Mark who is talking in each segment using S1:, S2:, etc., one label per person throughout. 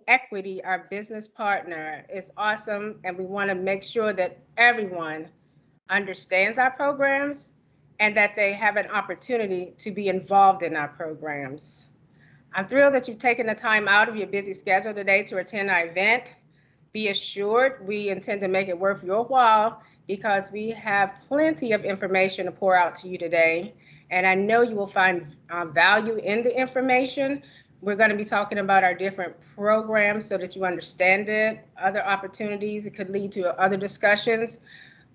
S1: Equity, our business partner, is awesome, and we want to make sure that everyone understands our programs and that they have an opportunity to be involved in our programs. I'm thrilled that you've taken the time out of your busy schedule today to attend our event. Be assured we intend to make it worth your while because we have plenty of information to pour out to you today. And I know you will find value in the information. We're going to be talking about our different programs so that you understand it, other opportunities. It could lead to other discussions.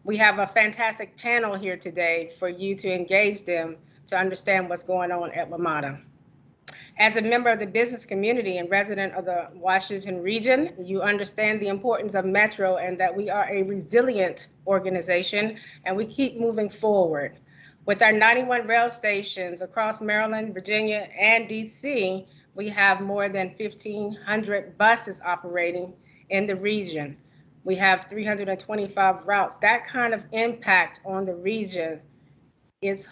S1: We have a fantastic panel here today for you to engage them to understand what's going on at WMATA. As a member of the business community and resident of the Washington region, you understand the importance of Metro and that we are a resilient organization and we keep moving forward. With our 91 rail stations across Maryland, Virginia, and DC, we have more than 1,500 buses operating in the region. We have 325 routes. That kind of impact on the region is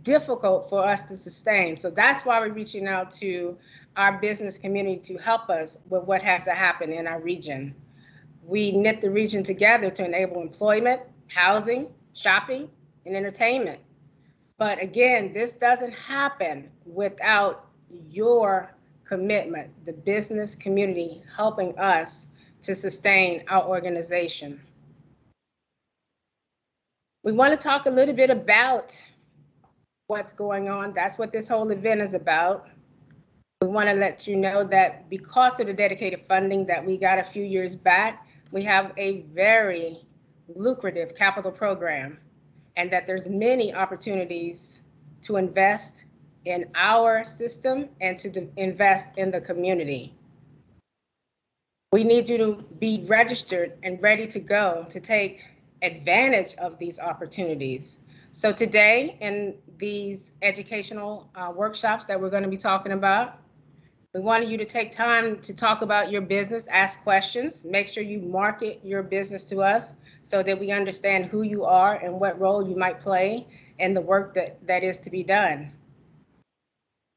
S1: difficult for us to sustain. So that's why we're reaching out to our business community to help us with what has to happen in our region. We knit the region together to enable employment, housing, shopping, and entertainment. But again, this doesn't happen without your commitment, the business community helping us to sustain our organization. We want to talk a little bit about what's going on. That's what this whole event is about. We want to let you know that because of the dedicated funding that we got a few years back, we have a very lucrative capital program and that there's many opportunities to invest in our system and to invest in the community. We need you to be registered and ready to go to take advantage of these opportunities. So today, in these educational workshops that we're going to be talking about, we wanted you to take time to talk about your business, ask questions, make sure you market your business to us so that we understand who you are and what role you might play in the work that is to be done.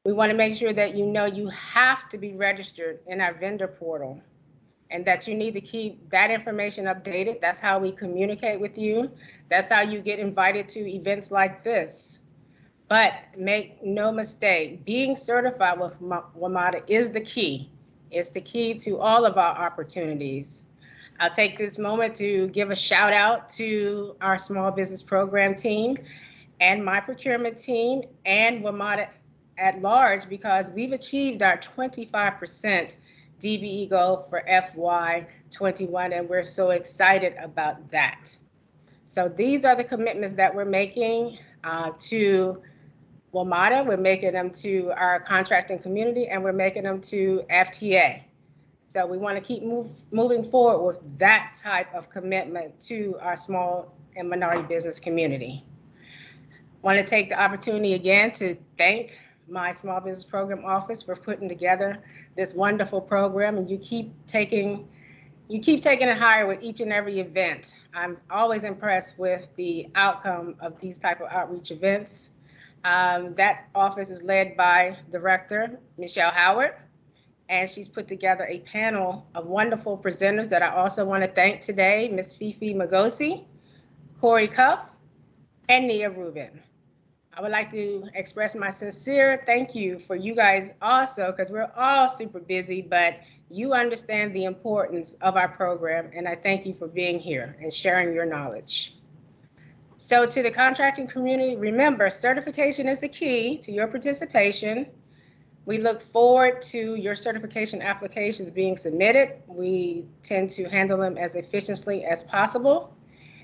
S1: We want to make sure that you know you have to be registered in our vendor portal and that you need to keep that information updated. That's how we communicate with you. That's how you get invited to events like this. But make no mistake, being certified with WMATA is the key. It's the key to all of our opportunities. I'll take this moment to give a shout out to our small business program team and my procurement team and WMATA at large because we've achieved our 25% DBE goal for FY21, and we're so excited about that. So these are the commitments that we're making to WMATA, we're making them to our contracting community, and we're making them to FTA. So we want to keep moving forward with that type of commitment to our small and minority business community. I want to take the opportunity again to thank my Small Business Program Office for putting together this wonderful program, and you keep taking it higher with each and every event. I'm always impressed with the outcome of these type of outreach events. That office is led by Director Michelle Howard, and she's put together a panel of wonderful presenters that I also want to thank today, Ms. Fifi Magosi, Corey Cuff, and Nia Rubin. I would like to express my sincere thank you for you guys also, because we're all super busy, but you understand the importance of our program, and I thank you for being here and sharing your knowledge. So to the contracting community, remember, certification is the key to your participation. We look forward to your certification applications being submitted. We tend to handle them as efficiently as possible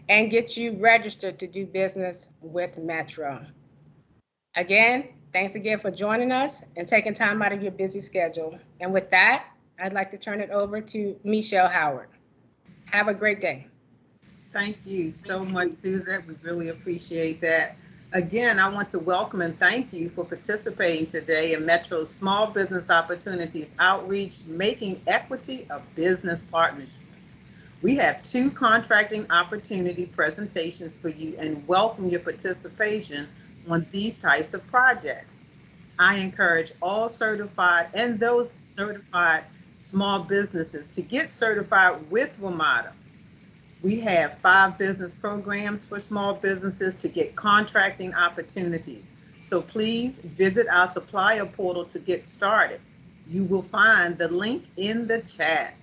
S1: and get you registered to do business with Metro. Again, thanks again for joining us and taking time out of your busy schedule. And with that, I'd like to turn it over to Michelle Howard. Have a great day.
S2: Thank you so much, Suzette. We really appreciate that. Again, I want to welcome and thank you for participating today in Metro's Small Business Opportunities Outreach, Making Equity a Business Partnership. We have 2 contracting opportunity presentations for you and welcome your participation on these types of projects. I encourage all certified and those certified small businesses to get certified with WMATA. We have 5 business programs for small businesses to get contracting opportunities. So please visit our supplier portal to get started. You will find the link in the chat.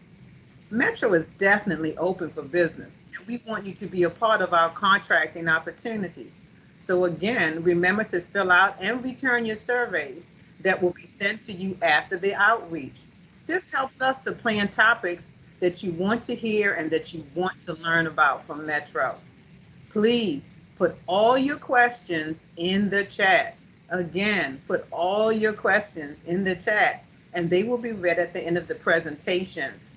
S2: Metro is definitely open for business, and we want you to be a part of our contracting opportunities. So again, remember to fill out and return your surveys that will be sent to you after the outreach. This helps us to plan topics that you want to hear and that you want to learn about from Metro. Please put all your questions in the chat. Again, put all your questions in the chat, and they will be read at the end of the presentations.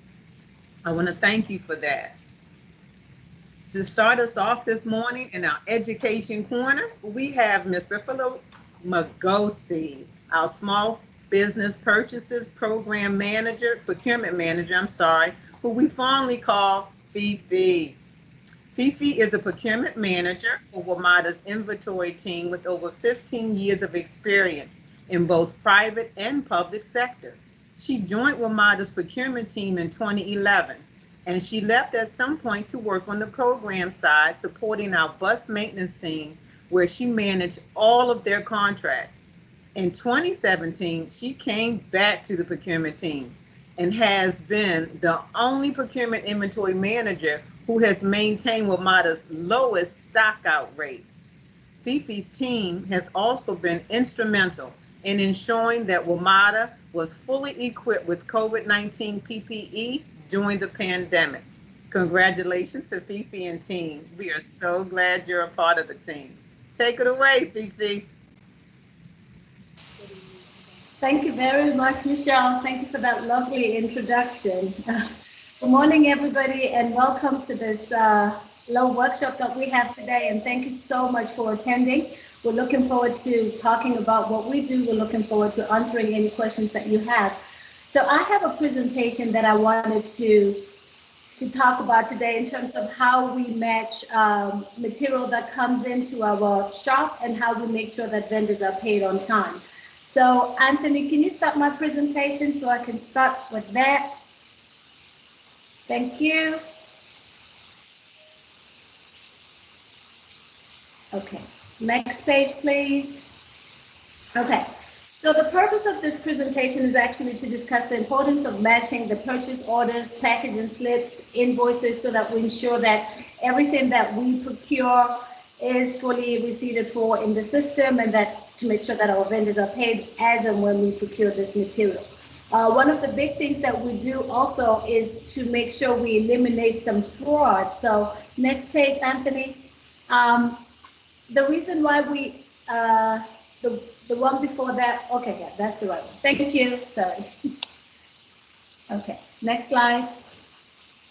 S2: I want to thank you for that. To start us off this morning in our education corner, we have Mr. Philip Magosi, our small business purchases program manager, procurement manager, who we fondly call Fifi. Fifi is a procurement manager for WMATA's inventory team with over 15 years of experience in both private and public sector. She joined WMATA's procurement team in 2011, and she left at some point to work on the program side, supporting our bus maintenance team, where she managed all of their contracts. In 2017, she came back to the procurement team and has been the only procurement inventory manager who has maintained WMATA's lowest stockout rate. Fifi's team has also been instrumental in ensuring that WMATA was fully equipped with COVID-19 PPE during the pandemic. Congratulations to Fifi and team. We are so glad you're a part of the team. Take it away, Fifi.
S3: Thank you very much, Michelle. Thank you for that lovely introduction. Good morning, everybody, and welcome to this low workshop that we have today. And thank you so much for attending. We're looking forward to talking about what we do. We're looking forward to answering any questions that you have. So I have a presentation that I wanted to talk about today in terms of how we match material that comes into our shop and how we make sure that vendors are paid on time. So Anthony, can you start my presentation so I can start with that? Thank you. Okay, next page, please. Okay, so the purpose of this presentation is actually to discuss the importance of matching the purchase orders, packaging slips, invoices, so that we ensure that everything that we procure is fully received for in the system, and that to make sure that our vendors are paid as and when we procure this material. One of the big things that we do also is to make sure we eliminate some fraud. So next page, Anthony. The reason why we, the one before that, okay, yeah, that's the right one. Thank you, sorry. Okay, next slide.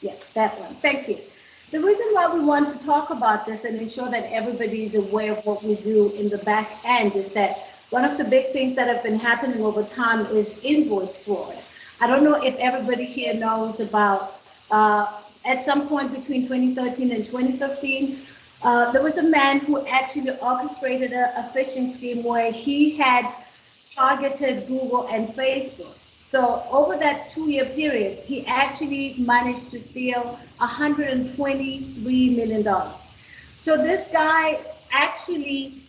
S3: Yeah, that one, thank you. The reason why we want to talk about this and ensure that everybody is aware of what we do in the back end is that one of the big things that have been happening over time is invoice fraud. I don't know if everybody here knows about, at some point between 2013 and 2015, there was a man who actually orchestrated a phishing scheme where he had targeted Google and Facebook. So over that 2-year period, he actually managed to steal $123 million. So this guy actually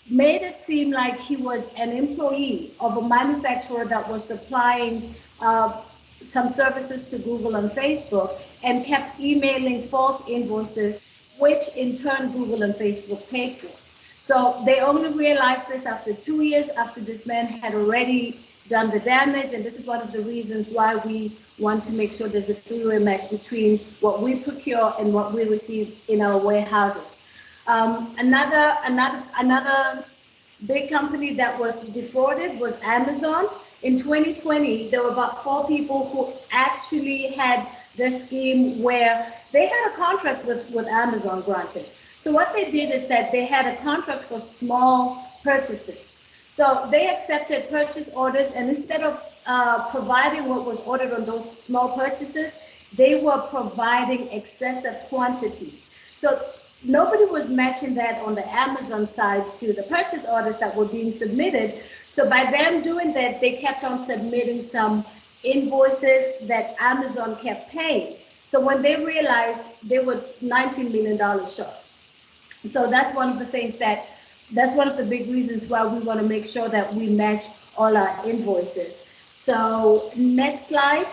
S3: made it seem like he was an employee of a manufacturer that was supplying some services to Google and Facebook, and kept emailing false invoices, which in turn Google and Facebook paid for. So they only realized this after 2 years, after this man had already done the damage, and this is one of the reasons why we want to make sure there's a three-way match between what we procure and what we receive in our warehouses. Another big company that was defrauded was Amazon. In 2020, there were about 4 people who actually had this scheme where they had a contract with Amazon, granted. So what they did is that they had a contract for small purchases. So they accepted purchase orders, and instead of providing what was ordered on those small purchases, they were providing excessive quantities. So nobody was matching that on the Amazon side to the purchase orders that were being submitted. So by them doing that, they kept on submitting some invoices that Amazon kept paying. So when they realized they were $19 million short. So that's one of the things that's one of the big reasons why we want to make sure that we match all our invoices. So next slide.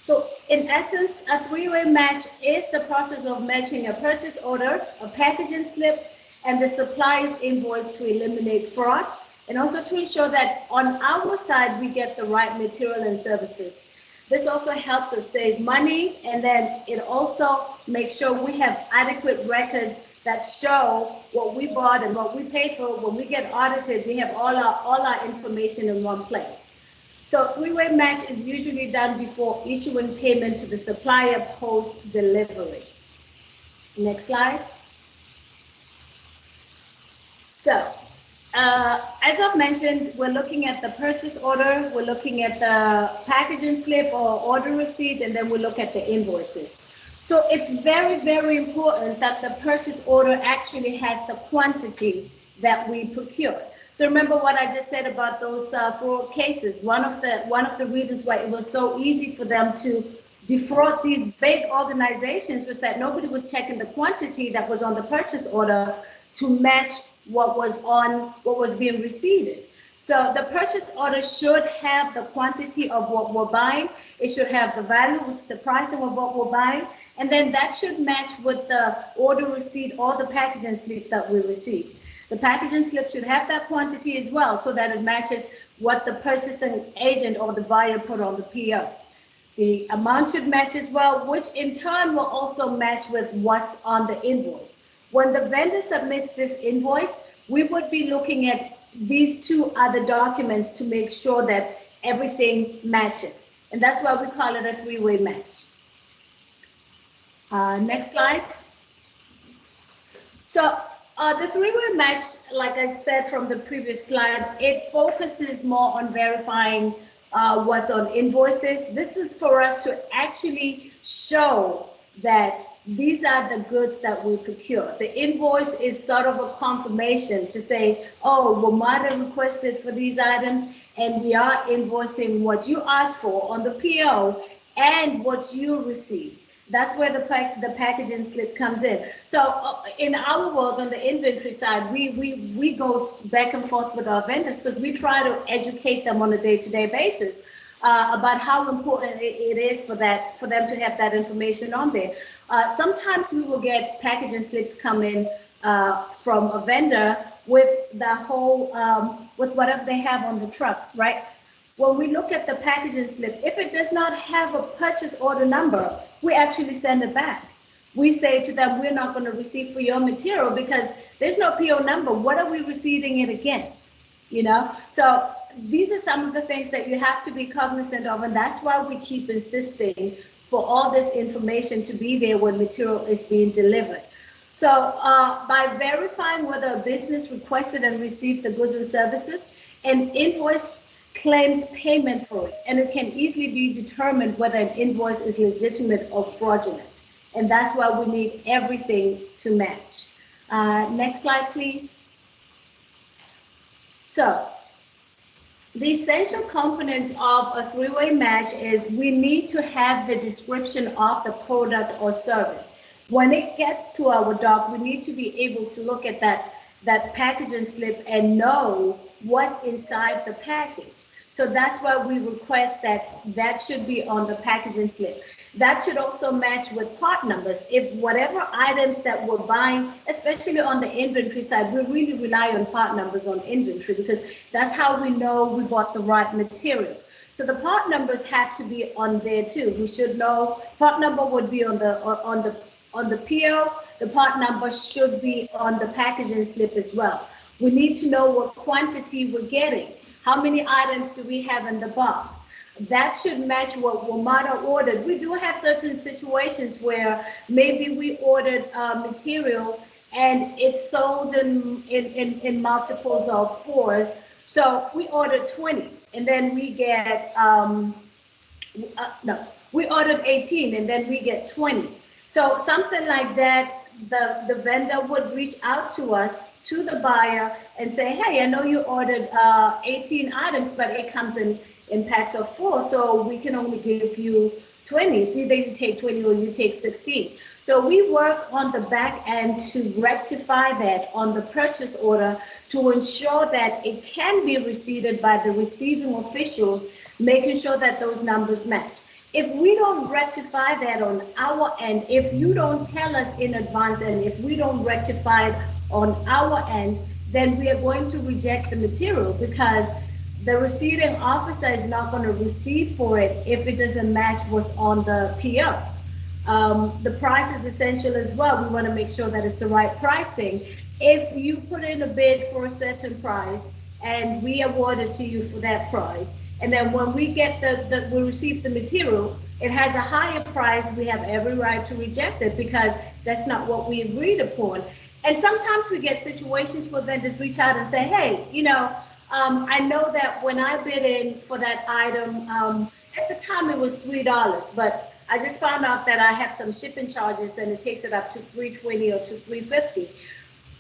S3: So in essence, a three-way match is the process of matching a purchase order, a packaging slip, and the supplier's invoice to eliminate fraud, and also to ensure that on our side, we get the right material and services. This also helps us save money, and then it also makes sure we have adequate records that show what we bought and what we paid for. When we get audited, we have all our information in one place. So three-way match is usually done before issuing payment to the supplier post-delivery. Next slide. So, as I've mentioned, we're looking at the purchase order, we're looking at the packaging slip or order receipt, and then we look at the invoices. So it's very, very important that the purchase order actually has the quantity that we procure. So remember what I just said about those 4 cases. One of the reasons why it was so easy for them to defraud these big organizations was that nobody was checking the quantity that was on the purchase order to match what was being received. So the purchase order should have the quantity of what we're buying. It should have the value, which is the pricing of what we're buying, and then that should match with the order receipt or the packaging slip that we received. The packaging slip should have that quantity as well, so that it matches what the purchasing agent or the buyer put on the PO. The amount should match as well, which in turn will also match with what's on the invoice. When the vendor submits this invoice, we would be looking at these 2 other documents to make sure that everything matches. And that's why we call it a three-way match. Next slide. So the three-way match, like I said from the previous slide, it focuses more on verifying what's on invoices. This is for us to actually show that these are the goods that we procure. The invoice is sort of a confirmation to say, oh, WMATA requested for these items, and we are invoicing what you asked for on the PO and what you received. That's where the packaging slip comes in. So in our world, on the inventory side, we go back and forth with our vendors because we try to educate them on a day-to-day basis about how important it is for them to have that information on there. Sometimes we will get packaging slips come in from a vendor with the whole with whatever they have on the truck, right? When we look at the packaging slip, if it does not have a purchase order number, we actually send it back. We say to them, we're not going to receive for your material because there's no PO number. What are we receiving it against? You know, so these are some of the things that you have to be cognizant of, and that's why we keep insisting for all this information to be there when material is being delivered. So by verifying whether a business requested and received the goods and services, an invoice claims payment for it, and it can easily be determined whether an invoice is legitimate or fraudulent. And that's why we need everything to match. Next slide, please. So the essential components of a three-way match is we need to have the description of the product or service. When it gets to our dock, we need to be able to look at that packaging slip and know what's inside the package. So that's why we request that should be on the packaging slip. That should also match with part numbers. If whatever items that we're buying, especially on the inventory side, we really rely on part numbers on inventory because that's how we know we bought the right material. So the part numbers have to be on there too. We should know part number would be on the PO. The part number should be on the packaging slip as well. We need to know what quantity we're getting. How many items do we have in the box? That should match what WMATA ordered. We do have certain situations where maybe we ordered material and it's sold in multiples of 4s. So we ordered 20 and then we get, we ordered 18 and then we get 20. So something like that, the vendor would reach out to us, to the buyer, and say, hey, I know you ordered 18 items, but it comes in in packs of 4, so we can only give you 20. It's either you take 20 or you take 16. So we work on the back end to rectify that on the purchase order to ensure that it can be received by the receiving officials, making sure that those numbers match. If we don't rectify that on our end, if you don't tell us in advance, and if we don't rectify it on our end, then we are going to reject the material, because the receiving officer is not going to receive for it if it doesn't match what's on the PO. The price is essential as well. We want to make sure that it's the right pricing. If you put in a bid for a certain price and we award it to you for that price, and then when we get we receive the material, it has a higher price, we have every right to reject it, because that's not what we agreed upon. And sometimes we get situations where vendors reach out and say, hey, I know that when I bid in for that item, at the time it was $3, but I just found out that I have some shipping charges and it takes it up to $3.20 or to $3.50.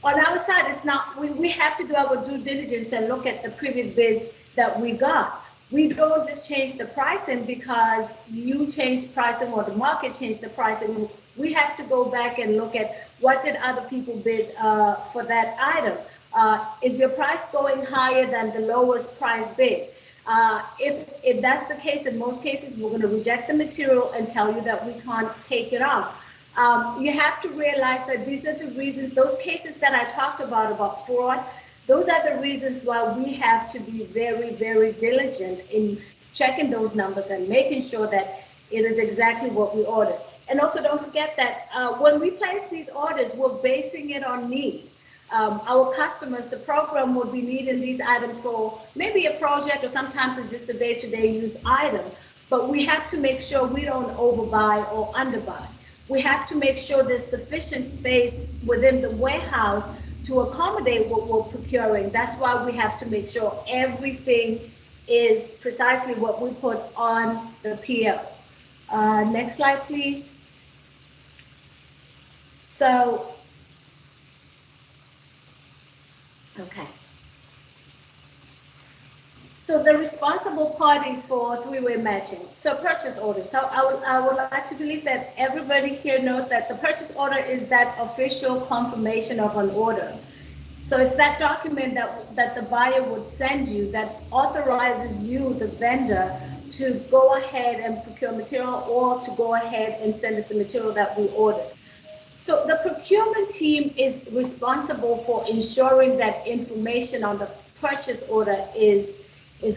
S3: On our side, it's not, we have to do our due diligence and look at the previous bids that we got. We don't just change the pricing because you changed pricing or the market changed the pricing. We have to go back and look at what did other people bid for that item. Is your price going higher than the lowest price bid? If that's the case, in most cases, we're going to reject the material and tell you that we can't take it on. You have to realize that these are the reasons, those cases that I talked about fraud, those are the reasons why we have to be very, very diligent in checking those numbers and making sure that it is exactly what we ordered. And also don't forget that when we place these orders, we're basing it on need. Our customers, the program will be needing these items for maybe a project, or sometimes it's just a day-to-day use item, but we have to make sure we don't overbuy or underbuy. We have to make sure there's sufficient space within the warehouse to accommodate what we're procuring. That's why we have to make sure everything is precisely what we put on the PO. Next slide, please. So, okay. So the responsible parties for three-way matching. So purchase order. So I would like to believe that everybody here knows that the purchase order is that official confirmation of an order. So it's that document that the buyer would send you that authorizes you, the vendor, to go ahead and procure material or to go ahead and send us the material that we ordered. So the procurement team is responsible for ensuring that information on the purchase order is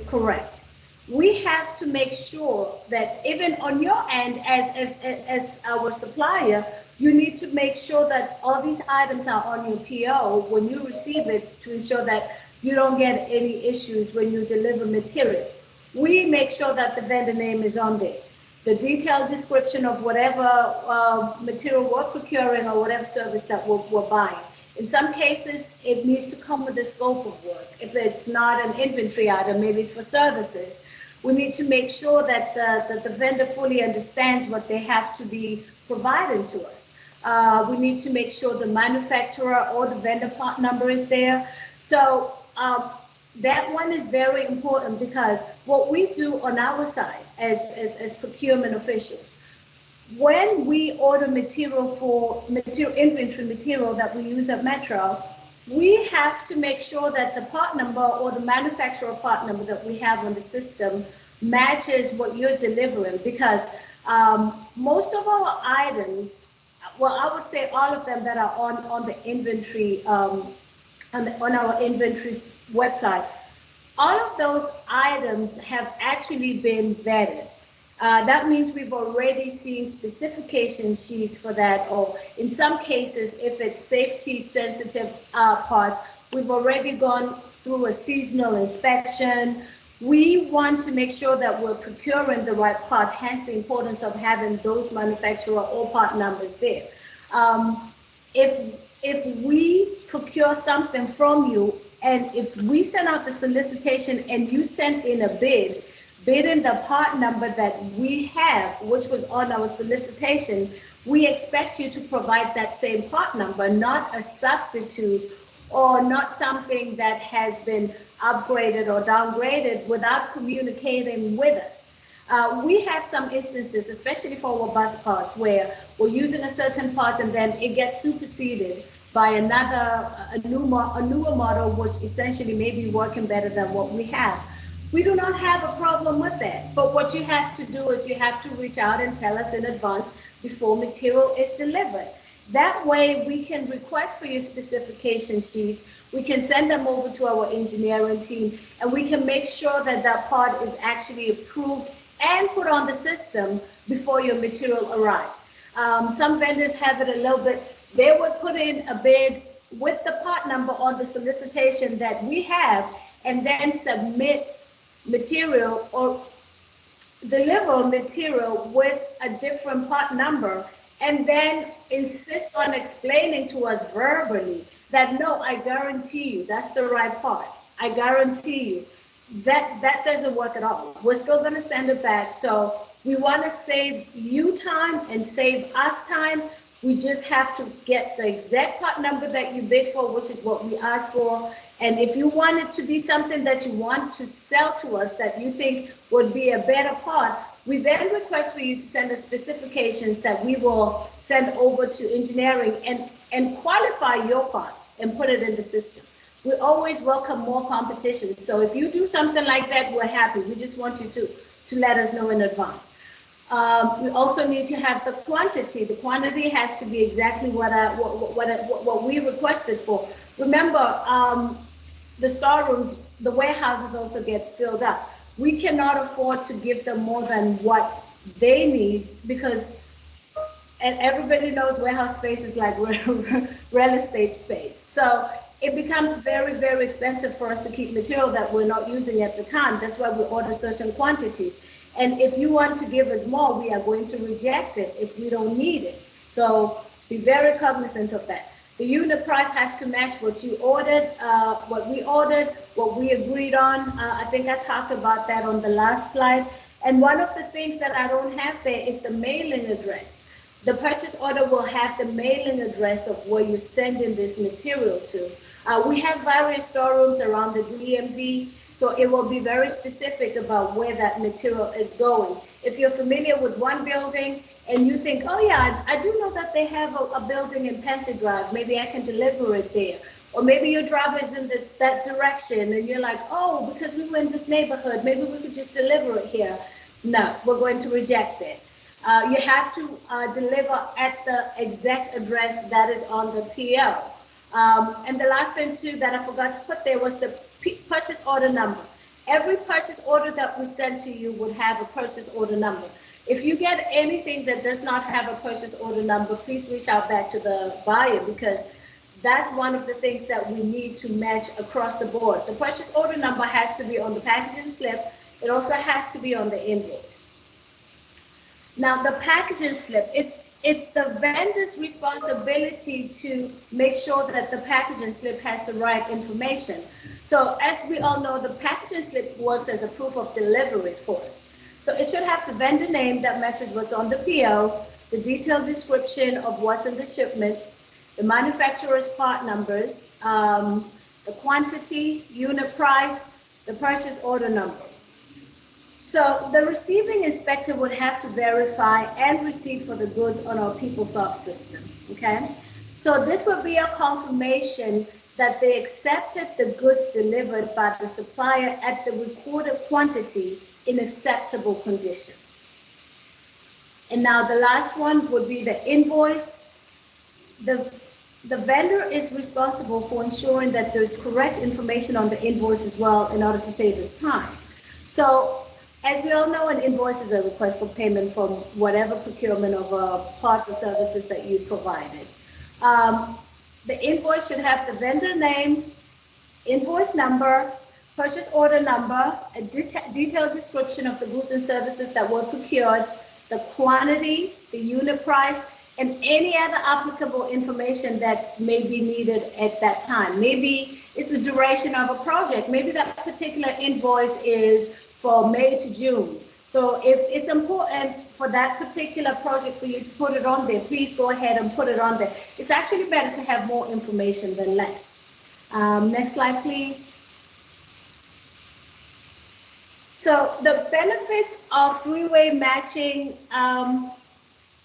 S3: correct. We have to make sure that even on your end as our supplier, you need to make sure that all these items are on your PO when you receive it, to ensure that you don't get any issues when you deliver material. We make sure that the vendor name is on there, the detailed description of whatever material we're procuring or whatever service that we're buying. In some cases, it needs to come with the scope of work. If it's not an inventory item, maybe it's for services. We need to make sure that the vendor fully understands what they have to be providing to us. We need to make sure the manufacturer or the vendor part number is there. So that one is very important, because what we do on our side as procurement officials, when we order material for inventory material that we use at Metro, we have to make sure that the part number or the manufacturer part number that we have on the system matches what you're delivering, because most of our items, well, I would say all of them that are on the inventory, on our inventory website, all of those items have actually been vetted. That means we've already seen specification sheets for that, or in some cases, if it's safety sensitive parts, we've already gone through a seasonal inspection. We want to make sure that we're procuring the right part, hence the importance of having those manufacturer or part numbers there. If we procure something from you, and if we send out the solicitation and you sent in a bid in the part number that we have, which was on our solicitation, we expect you to provide that same part number, not a substitute or not something that has been upgraded or downgraded without communicating with us. We have some instances, especially for our bus parts, where we're using a certain part and then it gets superseded by a newer model, which essentially may be working better than what we have. We do not have a problem with that, but what you have to do is you have to reach out and tell us in advance before material is delivered. That way we can request for your specification sheets, we can send them over to our engineering team, and we can make sure that that part is actually approved and put on the system before your material arrives. Some vendors have it a little bit, they would put in a bid with the part number on the solicitation that we have, and then submit material or deliver material with a different part number, and then insist on explaining to us verbally that, no, I guarantee you that's the right part. I guarantee you that doesn't work at all. We're still going to send it back. So we want to save you time and save us time. We just have to get the exact part number that you bid for, which is what we asked for. And if you want it to be something that you want to sell to us that you think would be a better part, we then request for you to send us specifications that we will send over to engineering and qualify your part and put it in the system. We always welcome more competition. So if you do something like that, we're happy. We just want you to let us know in advance. We also need to have the quantity. The quantity has to be exactly what we requested for. Remember, the storerooms, the warehouses also get filled up. We cannot afford to give them more than what they need, because, and everybody knows warehouse space is like real estate space. So it becomes very, very expensive for us to keep material that we're not using at the time. That's why we order certain quantities. And if you want to give us more, we are going to reject it if we don't need it. So be very cognizant of that. The unit price has to match what you ordered, what we ordered, what we agreed on. I think I talked about that on the last slide. And one of the things that I don't have there is the mailing address. The purchase order will have the mailing address of where you're sending this material to. We have various storerooms around the DMV, so it will be very specific about where that material is going. If you're familiar with one building and you think, oh yeah, I do know that they have a building in Pansy Drive, maybe I can deliver it there. Or maybe your driver is in that direction and you're like, oh, because we were in this neighborhood, maybe we could just deliver it here. No, we're going to reject it. You have to deliver at the exact address that is on the PO. And the last thing too that I forgot to put there was the purchase order number. Every purchase order that we send to you would have a purchase order number. If you get anything that does not have a purchase order number, please reach out back to the buyer, because that's one of the things that we need to match across the board. The purchase order number has to be on the packaging slip. It also has to be on the invoice. Now, the packaging slip, it's the vendor's responsibility to make sure that the packaging slip has the right information. So as we all know, the packaging slip works as a proof of delivery for us. So it should have the vendor name that matches what's on the PO, the detailed description of what's in the shipment, the manufacturer's part numbers, the quantity, unit price, the purchase order number. So the receiving inspector would have to verify and receipt for the goods on our PeopleSoft system, okay? So this would be a confirmation that they accepted the goods delivered by the supplier at the recorded quantity in acceptable condition. And now the last one would be the invoice. The vendor is responsible for ensuring that there's correct information on the invoice as well in order to save us time. So as we all know, an invoice is a request for payment from whatever procurement of parts or services that you provided. The invoice should have the vendor name, invoice number, purchase order number, a detailed description of the goods and services that were procured, the quantity, the unit price, and any other applicable information that may be needed at that time. Maybe it's the duration of a project. Maybe that particular invoice is for May to June. So if it's important for that particular project for you to put it on there, please go ahead and put it on there. It's actually better to have more information than less. Next slide, please. So the benefits of three-way matching,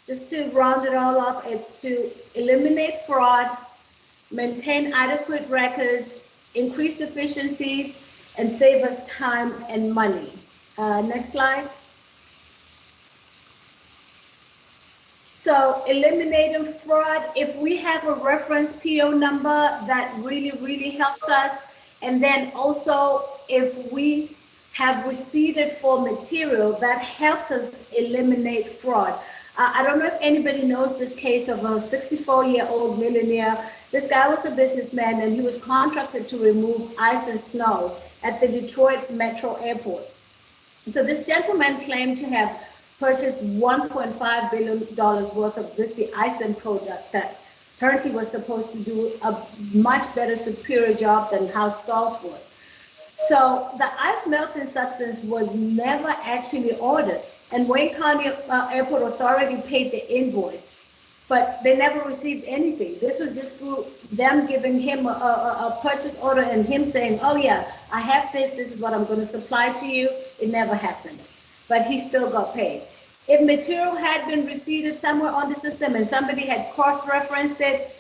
S3: just to round it all up, it's to eliminate fraud, maintain adequate records, increase efficiencies, and save us time and money. Next slide. So eliminating fraud, if we have a reference PO number, that really helps us. And then also, if we have receipted for material, that helps us eliminate fraud. I don't know if anybody knows this case of a 64-year-old millionaire. This guy was a businessman, and he was contracted to remove ice and snow at the Detroit Metro Airport. So this gentleman claimed to have purchased $1.5 billion worth of this de-icing product that apparently was supposed to do a much better, superior job than how salt would. So the ice melting substance was never actually ordered, and Wayne County Airport Authority paid the invoice, but they never received anything. This was just through them giving him a purchase order and him saying, oh yeah, I have this is what I'm going to supply to you. It never happened, but he still got paid. If material had been receipted somewhere on the system and somebody had cross-referenced it,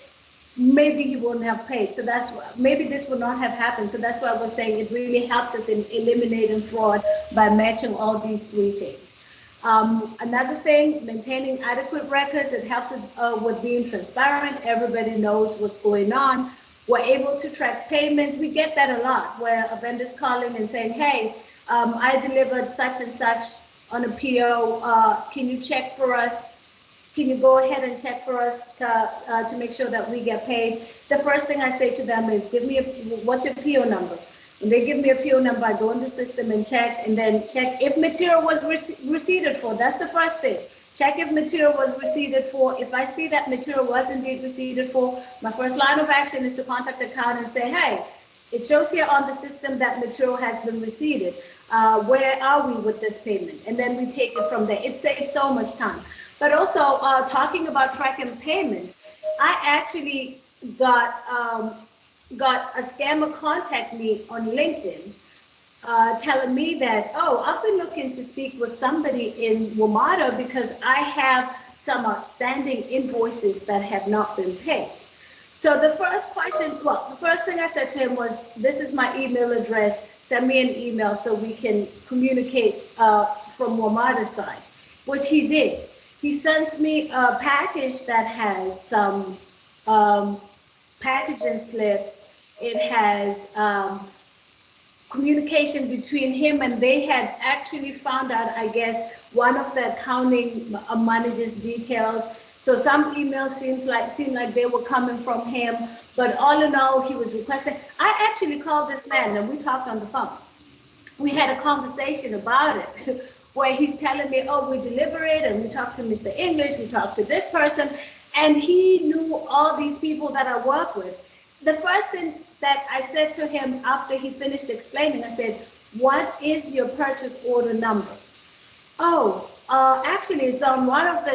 S3: maybe he wouldn't have paid. So that's maybe this would not have happened. So that's why we're saying it really helps us in eliminating fraud by matching all these three things. Another thing, maintaining adequate records. It helps us with being transparent. Everybody knows what's going on. We're able to track payments. We get that a lot, where a vendor's calling and saying, hey, I delivered such and such on a PO. Can you check for us? Can you go ahead and check for us to make sure that we get paid? The first thing I say to them is, give me what's your PO number? When they give me a PO number, I go in the system and check, and then check if material was receipted for. That's the first thing. Check if material was receipted for. If I see that material was indeed receipted for, my first line of action is to contact the account and say, hey, it shows here on the system that material has been receipted. Where are we with this payment? And then we take it from there. It saves so much time. But also, talking about tracking payments, I actually got a scammer contact me on LinkedIn telling me that, oh, I've been looking to speak with somebody in WMATA because I have some outstanding invoices that have not been paid. So the first question, well, the first thing I said to him was, this is my email address, send me an email so we can communicate from WMATA's side, which he did. He sends me a package that has some packaging slips. It has communication between him, and they had actually found out, I guess, one of the accounting manager's details. So some emails seemed like they were coming from him, but all in all, he was requesting. I actually called this man and we talked on the phone. We had a conversation about it where he's telling me, oh, we deliver it, and we talked to Mr. English, we talked to this person, and he knew all these people that I work with. The first thing that I said to him after he finished explaining, I said, what is your purchase order number? Oh, actually, it's on one of the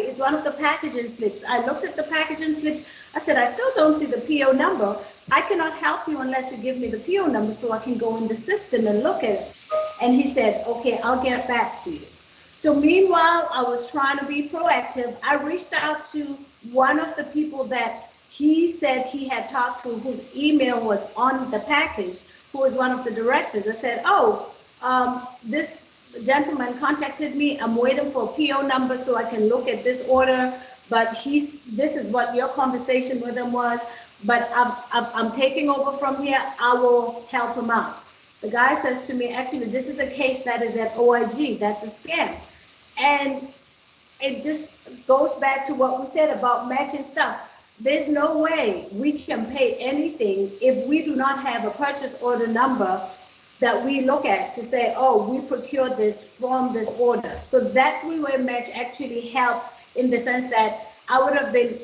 S3: it's one of the packaging slips. I looked at the packaging slip. I said, I still don't see the PO number. I cannot help you unless you give me the PO number so I can go in the system and look at it. And he said, okay, I'll get back to you. So meanwhile, I was trying to be proactive. I reached out to one of the people that he said he had talked to, whose email was on the package, who was one of the directors. I said, oh, this gentleman contacted me. I'm waiting for a PO number so I can look at this order. But this is what your conversation with him was. But I'm taking over from here. I will help him out. The guy says to me, actually, this is a case that is at OIG. That's a scam. And it just goes back to what we said about matching stuff. There's no way we can pay anything if we do not have a purchase order number that we look at to say, oh, we procured this from this order. So that three-way match actually helps in the sense that I would have been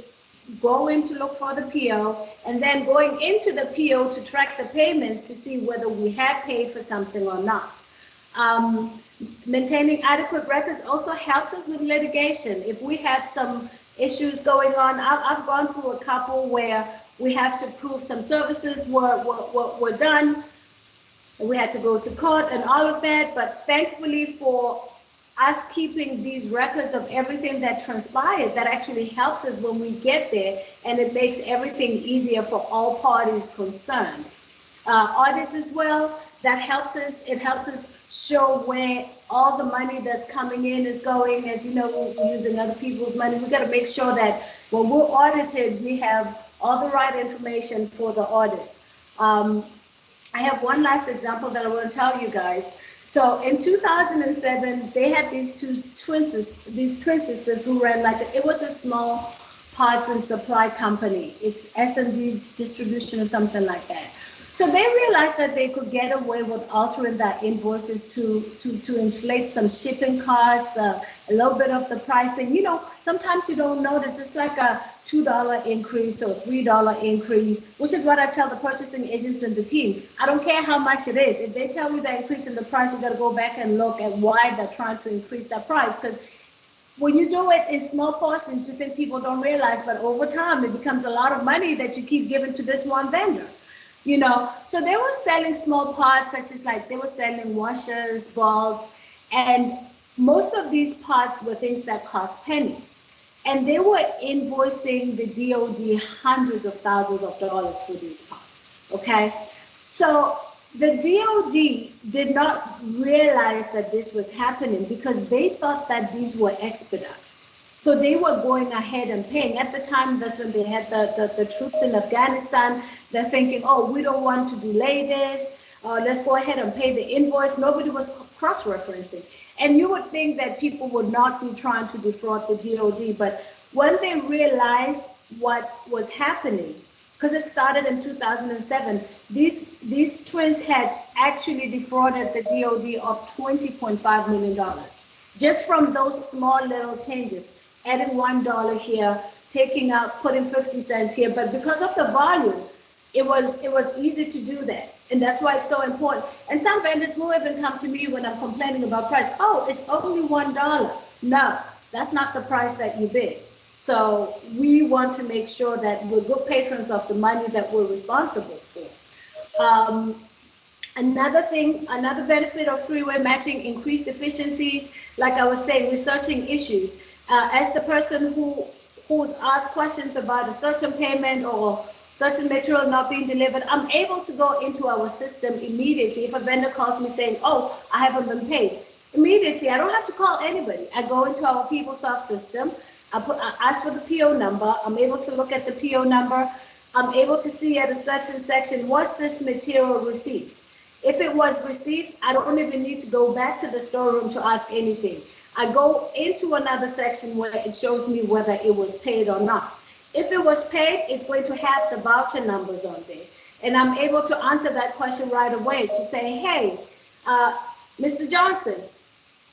S3: going to look for the PO and then going into the PO to track the payments to see whether we had paid for something or not. Maintaining adequate records also helps us with litigation. If we have some issues going on, I've gone through a couple where we have to prove some services were done. We had to go to court and all of that, but thankfully for us keeping these records of everything that transpired, that actually helps us when we get there, and it makes everything easier for all parties concerned. Audits as well, that helps us, it helps us show where all the money that's coming in is going. As you know, we're using other people's money. We got to make sure that when we're audited, we have all the right information for the audits. I have one last example that I want to tell you guys. So in 2007, they had these twin sisters who ran it was a small parts and supply company. It's S&D distribution or something like that. So they realized that they could get away with altering their invoices to inflate some shipping costs, a little bit of the pricing. You know, sometimes you don't notice. It's like a $2 increase or $3 increase, which is what I tell the purchasing agents and the team. I don't care how much it is. If they tell you they're increasing the price, you got to go back and look at why they're trying to increase that price. Because when you do it in small portions, you think people don't realize, but over time, it becomes a lot of money that you keep giving to this one vendor. You know, so they were selling small parts, such as they were selling washers, bulbs, and most of these parts were things that cost pennies. And they were invoicing the DOD hundreds of thousands of dollars for these parts, okay? So the DOD did not realize that this was happening because they thought that these were expedites. So they were going ahead and paying. At the time, that's when they had the troops in Afghanistan. They're thinking, oh, we don't want to delay this. Let's go ahead and pay the invoice. Nobody was cross-referencing. And you would think that people would not be trying to defraud the DOD. But when they realized what was happening, because it started in 2007, these twins had actually defrauded the DOD of $20.5 million just from those small little changes. Adding $1 here, taking out, putting 50 cents here, but because of the volume, it was easy to do that, and that's why it's so important. And some vendors will even come to me when I'm complaining about price. Oh, it's only $1. No, that's not the price that you bid. So we want to make sure that we're good patrons of the money that we're responsible for. Another thing, another benefit of three-way matching, increased efficiencies. Like I was saying, researching issues. As the person who's asked questions about a certain payment or certain material not being delivered, I'm able to go into our system immediately. If a vendor calls me saying, oh, I haven't been paid, immediately, I don't have to call anybody. I go into our PeopleSoft system, I ask for the PO number, I'm able to look at the PO number, I'm able to see at a certain section, what's this material received? If it was received, I don't even need to go back to the storeroom to ask anything. I go into another section where it shows me whether it was paid or not. If it was paid, it's going to have the voucher numbers on there. And I'm able to answer that question right away to say, hey, Mr. Johnson,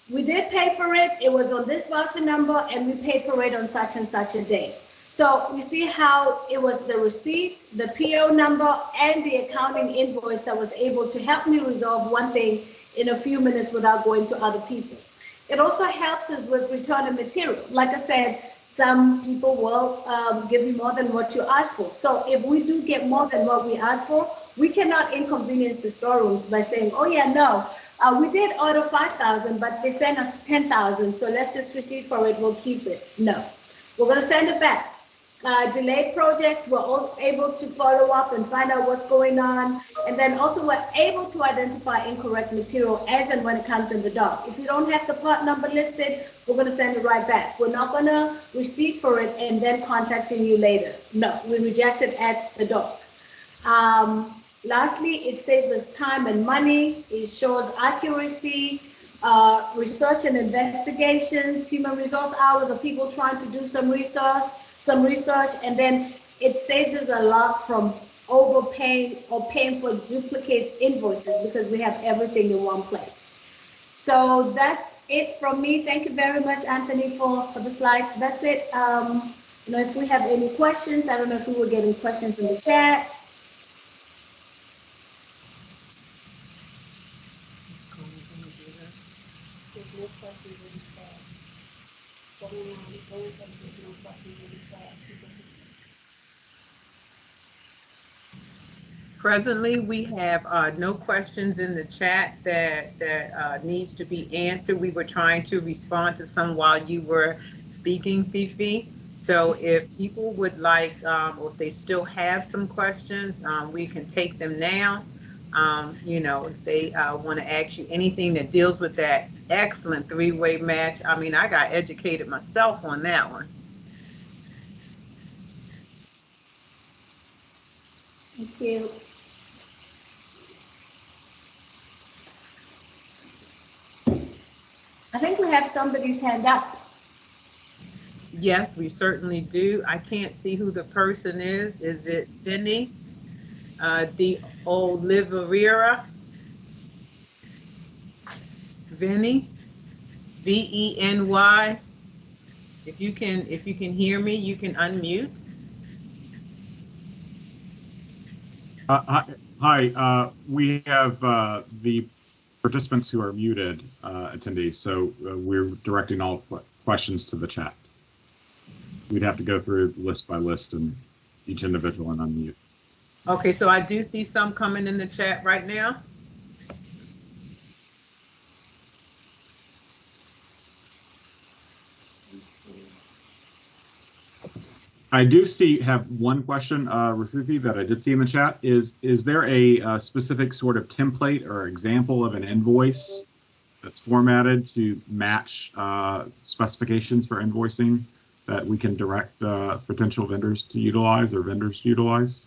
S3: we did pay for it. It was on this voucher number and we paid for it on such and such a day. So you see how it was the receipt, the PO number, and the accounting invoice that was able to help me resolve one thing in a few minutes without going to other people. It also helps us with return of material. Like I said, some people will give you more than what you ask for. So if we do get more than what we ask for, we cannot inconvenience the storerooms by saying, oh yeah, no, we did order 5,000, but they sent us 10,000. So let's just receipt for it, we'll keep it. No, we're gonna send it back. Delayed projects, we're all able to follow up and find out what's going on. And then also we're able to identify incorrect material as and when it comes in the dock. If you don't have the part number listed, we're gonna send it right back. We're not gonna receipt for it and then contacting you later. No, we reject it at the dock. Lastly, it saves us time and money. It shows accuracy, research and investigations, human resource hours of people trying to do some research, and then it saves us a lot from overpaying or paying for duplicate invoices because we have everything in one place. So that's it from me. Thank you very much, Anthony, for the slides. That's it. If we have any questions, I don't know if we were getting questions in the chat.
S2: Presently, we have no questions in the chat that needs to be answered. We were trying to respond to some while you were speaking, Fifi. So if people would like, or if they still have some questions, we can take them now. You know, if they want to ask you anything that deals with that excellent three-way match. I mean, I got educated myself on that one.
S3: Thank you. I think we have somebody's hand up.
S2: Yes, we certainly do. I can't see who the person is. Is it Vinny de Oliveira? Vinny, Veny. If you can hear me, you can unmute.
S4: Hi. We have the participants who are muted attendees, so we're directing all questions to the chat. We'd have to go through list by list and each individual and unmute.
S2: Okay, so I do see some coming in the chat right now.
S4: I do have one question, Rafifi, that I did see in the chat. Is there a specific sort of template or example of an invoice that's formatted to match specifications for invoicing that we can direct potential vendors to utilize or vendors to utilize?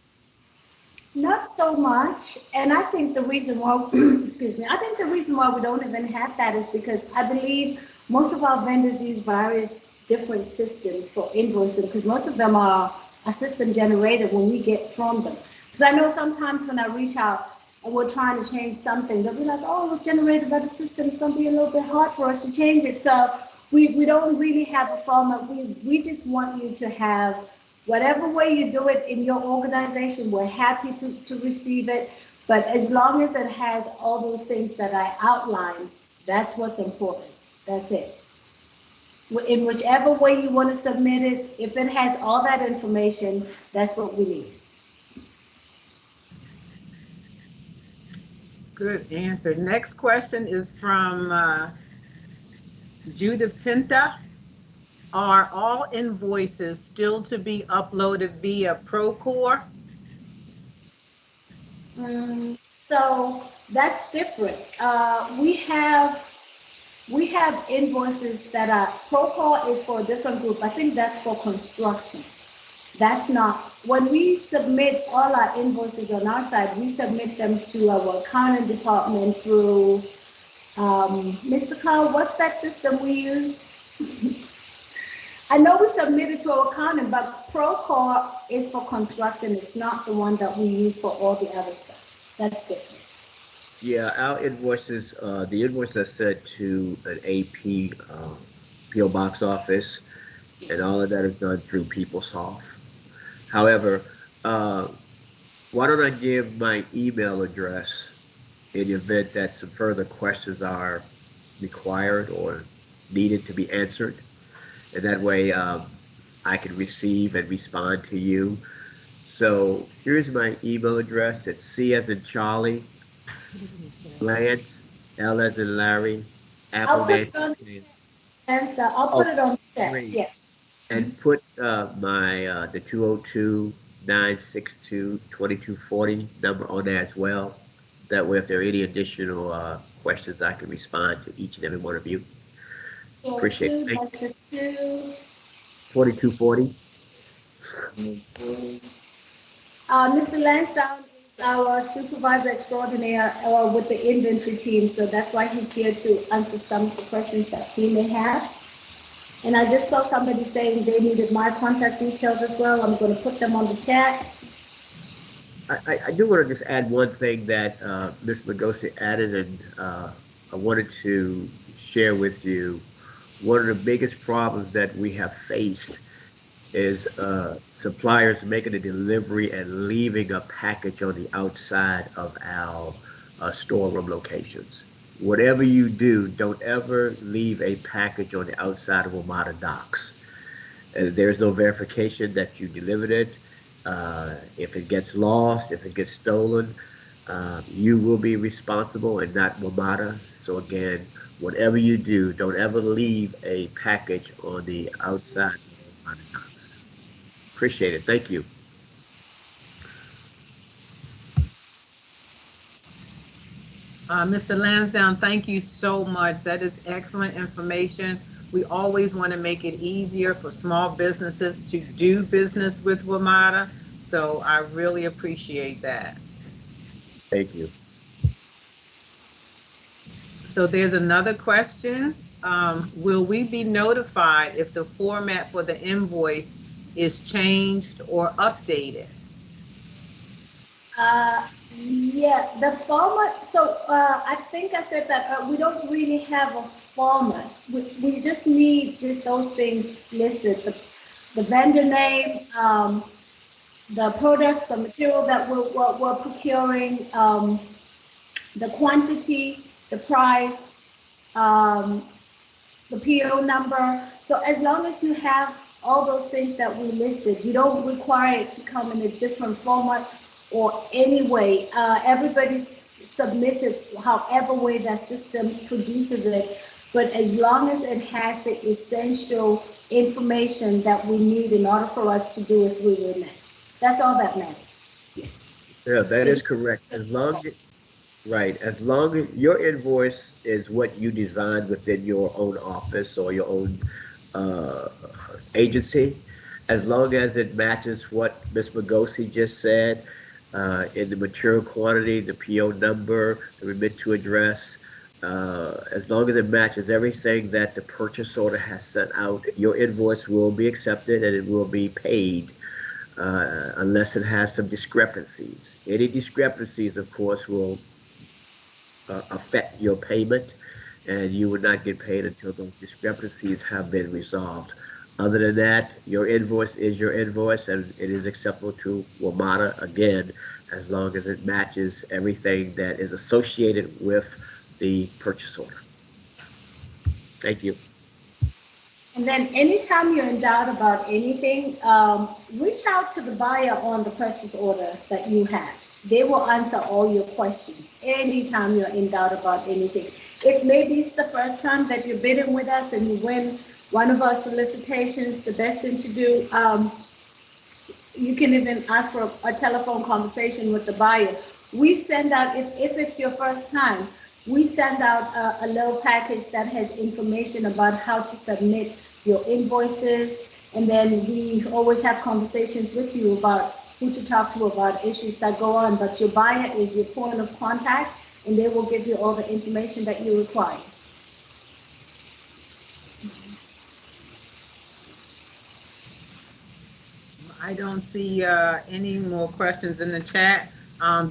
S3: Not so much, and I think the reason why, excuse me, I think the reason why we don't even have that is because I believe most of our vendors use various different systems for invoicing, because most of them are system generated when we get from them. Because I know sometimes when I reach out and we're trying to change something, they'll be like, oh, it was generated by the system, it's going to be a little bit hard for us to change it. So we don't really have a format. We just want you to have whatever way you do it in your organization, we're happy to receive it. But as long as it has all those things that I outlined, that's what's important. That's it. In whichever way you want to submit it, if it has all that information, that's what we need.
S2: Good answer. Next question is from Judith Tinta. Are all invoices still to be uploaded via Procore?
S3: So that's different. We have invoices that are, Procore is for a different group. I think that's for construction. That's not, when we submit all our invoices on our side, we submit them to our accounting department through, Mr. Carl, what's that system we use? I know we submitted to our accounting, but Procore is for construction. It's not the one that we use for all the other stuff. That's different.
S5: Yeah, our invoices, the invoices are sent to an AP PO box office, and all of that is done through PeopleSoft. However, why don't I give my email address in the event that some further questions are required or needed to be answered, and that way I can receive and respond to you. So here's my email address. It's C as in Charlie, Lance, L as in Larry, Apple.
S3: I'll put it on the chat. Yeah.
S5: And put my the 202-962-2240 number on there as well. That way, if there are any additional questions, I can respond to each and every one of you. Appreciate it. 2240.
S3: Mr. Lansdowne is our supervisor extraordinaire with the inventory team, so that's why he's here to answer some of the questions that he may have. And I just saw somebody saying they needed my contact details as well. I'm going to put them on the chat.
S5: I do want to just add one thing that Ms. Magosi added, and I wanted to share with you. One of the biggest problems that we have faced is suppliers making a delivery and leaving a package on the outside of our storeroom locations. Whatever you do, don't ever leave a package on the outside of WMATA docks. There's no verification that you delivered it. If it gets lost, if it gets stolen, you will be responsible and not WMATA. So again, whatever you do, don't ever leave a package on the outside of the WMATA docks. Appreciate it. Thank you.
S2: Mr. Lansdowne, thank you so much. That is excellent information. We always want to make it easier for small businesses to do business with WMATA. So I really appreciate that.
S5: Thank you.
S2: So there's another question. Will we be notified if the format for the invoice is changed or updated?
S3: Yeah, the format, so I think I said that we don't really have a format. We just need just those things listed, the vendor name, the products, the material that we're procuring, the quantity, the price, the PO number. So as long as you have all those things that we listed, you don't require it to come in a different format or any way. Everybody's submitted however way that system produces it, but as long as it has the essential information that we need in order for us to do a three-way match. That's all that matters.
S5: Yeah, that is correct. As long as, right, as long as your invoice is what you designed within your own office or your own agency, as long as it matches what Ms. Magosi just said, in the material quantity, the PO number, the remit to address, as long as it matches everything that the purchase order has sent out, your invoice will be accepted and it will be paid, unless it has some discrepancies. Any discrepancies, of course, will affect your payment, and you will not get paid until those discrepancies have been resolved. Other than that, your invoice is your invoice, and it is acceptable to WMATA, again, as long as it matches everything that is associated with the purchase order. Thank you.
S3: And then anytime you're in doubt about anything, reach out to the buyer on the purchase order that you have. They will answer all your questions anytime you're in doubt about anything. If maybe it's the first time that you're bidding with us and you win one of our solicitations, the best thing to do, you can even ask for a telephone conversation with the buyer. We send out, if it's your first time, we send out a little package that has information about how to submit your invoices. And then we always have conversations with you about who to talk to about issues that go on. But your buyer is your point of contact, and they will give you all the information that you require.
S2: I don't see any more questions in the chat.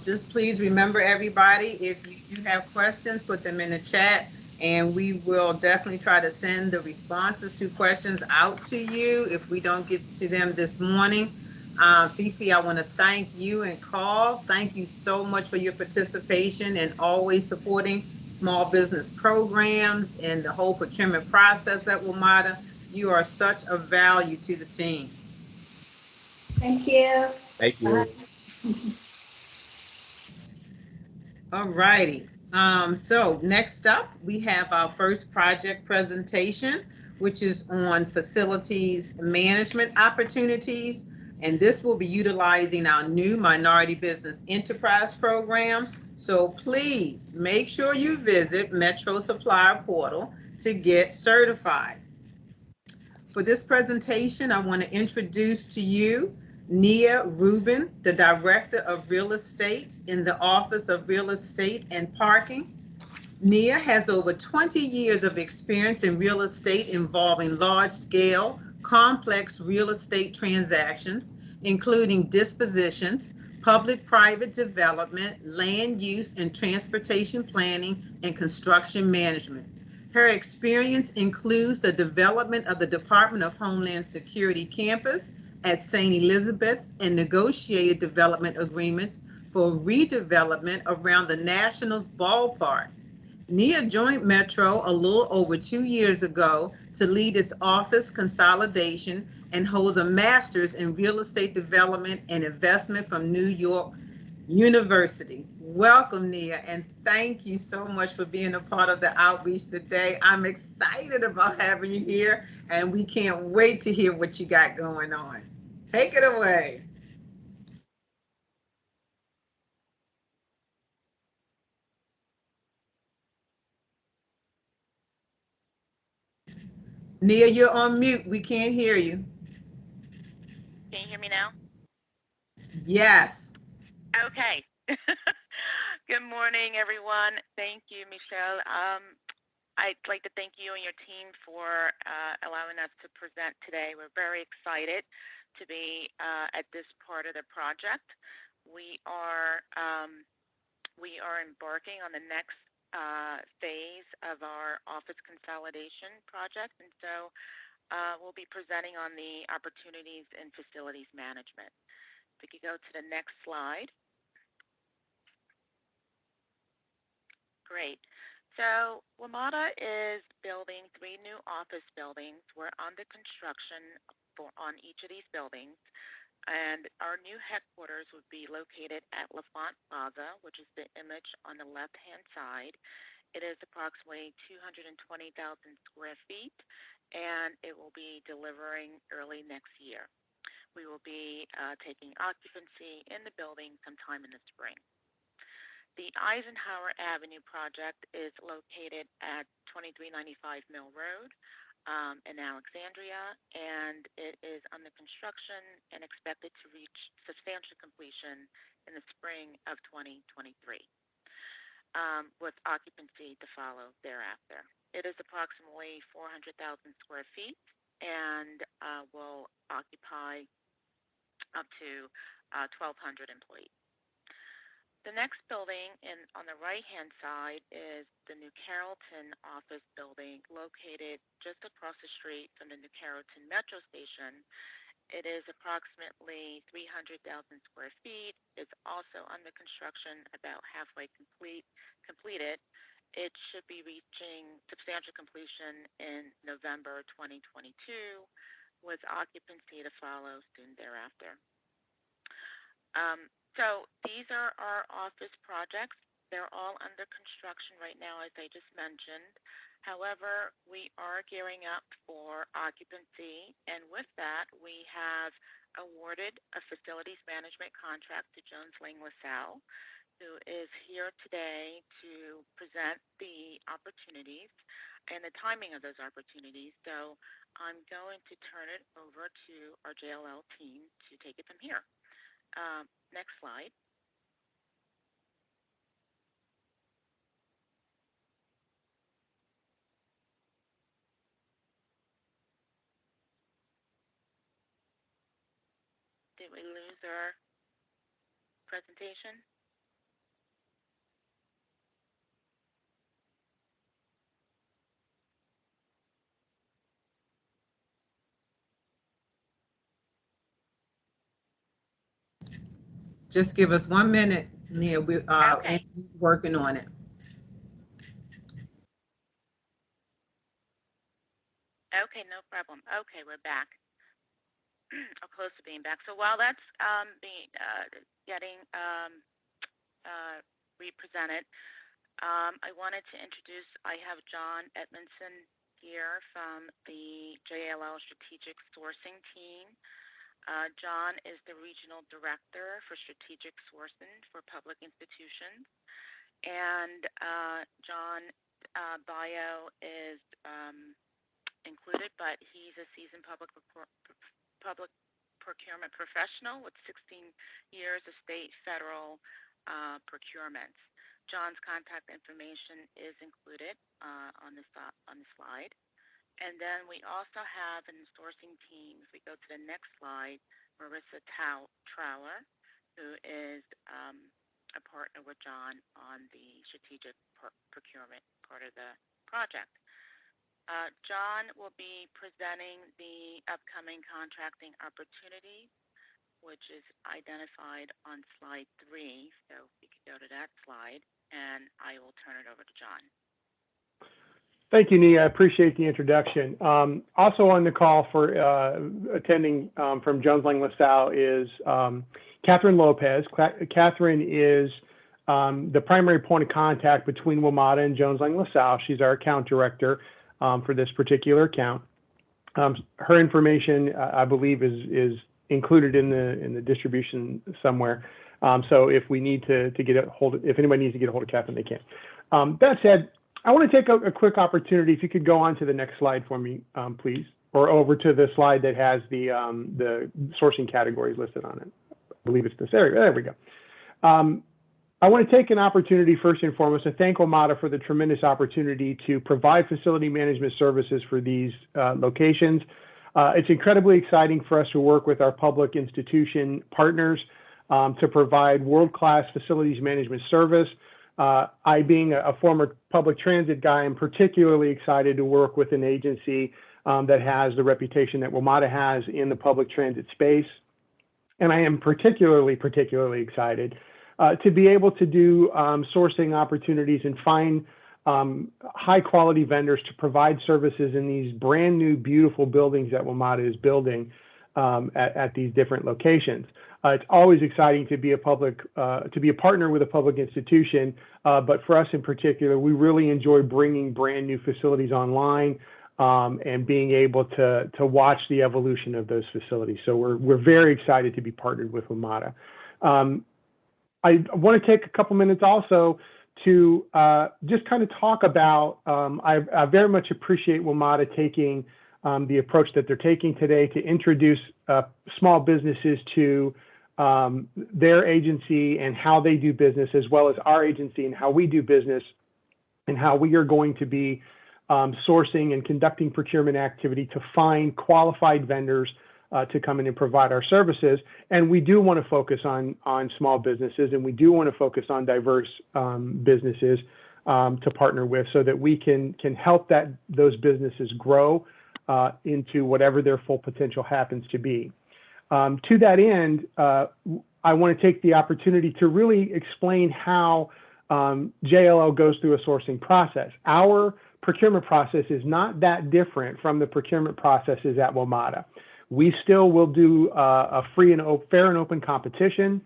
S2: Just please remember, everybody, if you do have questions, put them in the chat, and we will definitely try to send the responses to questions out to you if we don't get to them this morning. Fifi, I want to thank you and Carl. Thank you so much for your participation and always supporting small business programs and the whole procurement process at WMATA. You are such a value to the team.
S3: Thank you.
S5: Thank you.
S2: All righty. So next up, we have our first project presentation, which is on facilities management opportunities. And this will be utilizing our new Minority Business Enterprise Program. So please make sure you visit Metro Supplier Portal to get certified. For this presentation, I want to introduce to you Nia Rubin, the Director of Real Estate in the Office of Real Estate and Parking. Nia has over 20 years of experience in real estate involving large-scale, complex real estate transactions, including dispositions, public-private development, land use and transportation planning, and construction management. Her experience includes the development of the Department of Homeland Security campus at St. Elizabeth's and negotiated development agreements for redevelopment around the Nationals ballpark. Nia joined Metro a little over 2 years ago to lead its office consolidation and holds a master's in real estate development and investment from New York University. Welcome, Nia, and thank you so much for being a part of the outreach today. I'm excited about having you here, and we can't wait to hear what you got going on. Take it away. Nia, you're on mute. We can't hear you.
S6: Can you hear me now?
S2: Yes.
S6: Okay. Good morning, everyone. Thank you, Michelle. I'd like to thank you and your team for allowing us to present today. We're very excited to be at this part of the project. We are embarking on the next phase of our office consolidation project, and so we'll be presenting on the opportunities in facilities management. If we could go to the next slide. Great. So WMATA is building 3 new office buildings. We're under construction on each of these buildings. And our new headquarters would be located at LaFont Plaza, which is the image on the left-hand side. It is approximately 220,000 square feet, and it will be delivering early next year. We will be taking occupancy in the building sometime in the spring. The Eisenhower Avenue project is located at 2395 Mill Road in Alexandria, and it is under construction and expected to reach substantial completion in the spring of 2023, with occupancy to follow thereafter. It is approximately 400,000 square feet and will occupy up to 1,200 employees. The next building on the right-hand side is the New Carrollton office building located just across the street from the New Carrollton Metro Station. It is approximately 300,000 square feet. It's also under construction, about halfway completed. It should be reaching substantial completion in November 2022, with occupancy to follow soon thereafter. So these are our office projects. They're all under construction right now, as I just mentioned. However, we are gearing up for occupancy, and with that, we have awarded a facilities management contract to Jones Lang LaSalle, who is here today to present the opportunities and the timing of those opportunities. So I'm going to turn it over to our JLL team to take it from here. Next slide. Did we lose our presentation?
S2: Just give us 1 minute, Nia. We
S6: Okay.
S2: Anthony's working on it.
S6: Okay, no problem. Okay, we're back. Or close to being back. So while that's getting represented, I wanted to introduce, I have John Edmondson here from the JLL Strategic Sourcing team. John is the Regional Director for Strategic Sourcing for Public Institutions. And John bio is included, but he's a seasoned public procurement professional with 16 years of state, federal procurements. John's contact information is included on the slide. And then we also have in the sourcing team, if we go to the next slide, Marissa Trower, who is a partner with John on the strategic procurement part of the project. John will be presenting the upcoming contracting opportunities, which is identified on slide 3. So we could go to that slide, and I will turn it over to John.
S7: Thank you, Nia. I appreciate the introduction. Also on the call for attending from Jones Lang LaSalle is Catherine Lopez. Catherine is the primary point of contact between WMATA and Jones Lang LaSalle. She's our account director for this particular account. Her information, I believe, is included in the distribution somewhere. So if we need to get a hold of, if anybody needs to get a hold of Catherine, they can. That said, I want to take a quick opportunity. If you could go on to the next slide for me, please, or over to the slide that has the sourcing categories listed on it. I believe it's this area. There we go. I want to take an opportunity first and foremost to thank WMATA for the tremendous opportunity to provide facility management services for these locations. It's incredibly exciting for us to work with our public institution partners to provide world-class facilities management service. I, being a former public transit guy, am particularly excited to work with an agency that has the reputation that WMATA has in the public transit space. And I am particularly excited to be able to do sourcing opportunities and find high quality vendors to provide services in these brand new, beautiful buildings that WMATA is building at these different locations. It's always exciting to be a partner with a public institution, but for us in particular, we really enjoy bringing brand new facilities online and being able to watch the evolution of those facilities. So we're very excited to be partnered with WMATA. I want to take a couple minutes also to just kind of talk about, I very much appreciate WMATA taking the approach that they're taking today to introduce small businesses to their agency and how they do business, as well as our agency and how we do business, and how we are going to be sourcing and conducting procurement activity to find qualified vendors to come in and provide our services. And we do want to focus on small businesses, and we do want to focus on diverse businesses to partner with, so that we can help those businesses grow into whatever their full potential happens to be. To that end, I want to take the opportunity to really explain how JLL goes through a sourcing process. Our procurement process is not that different from the procurement processes at WMATA. We still will do a free and fair and open competition.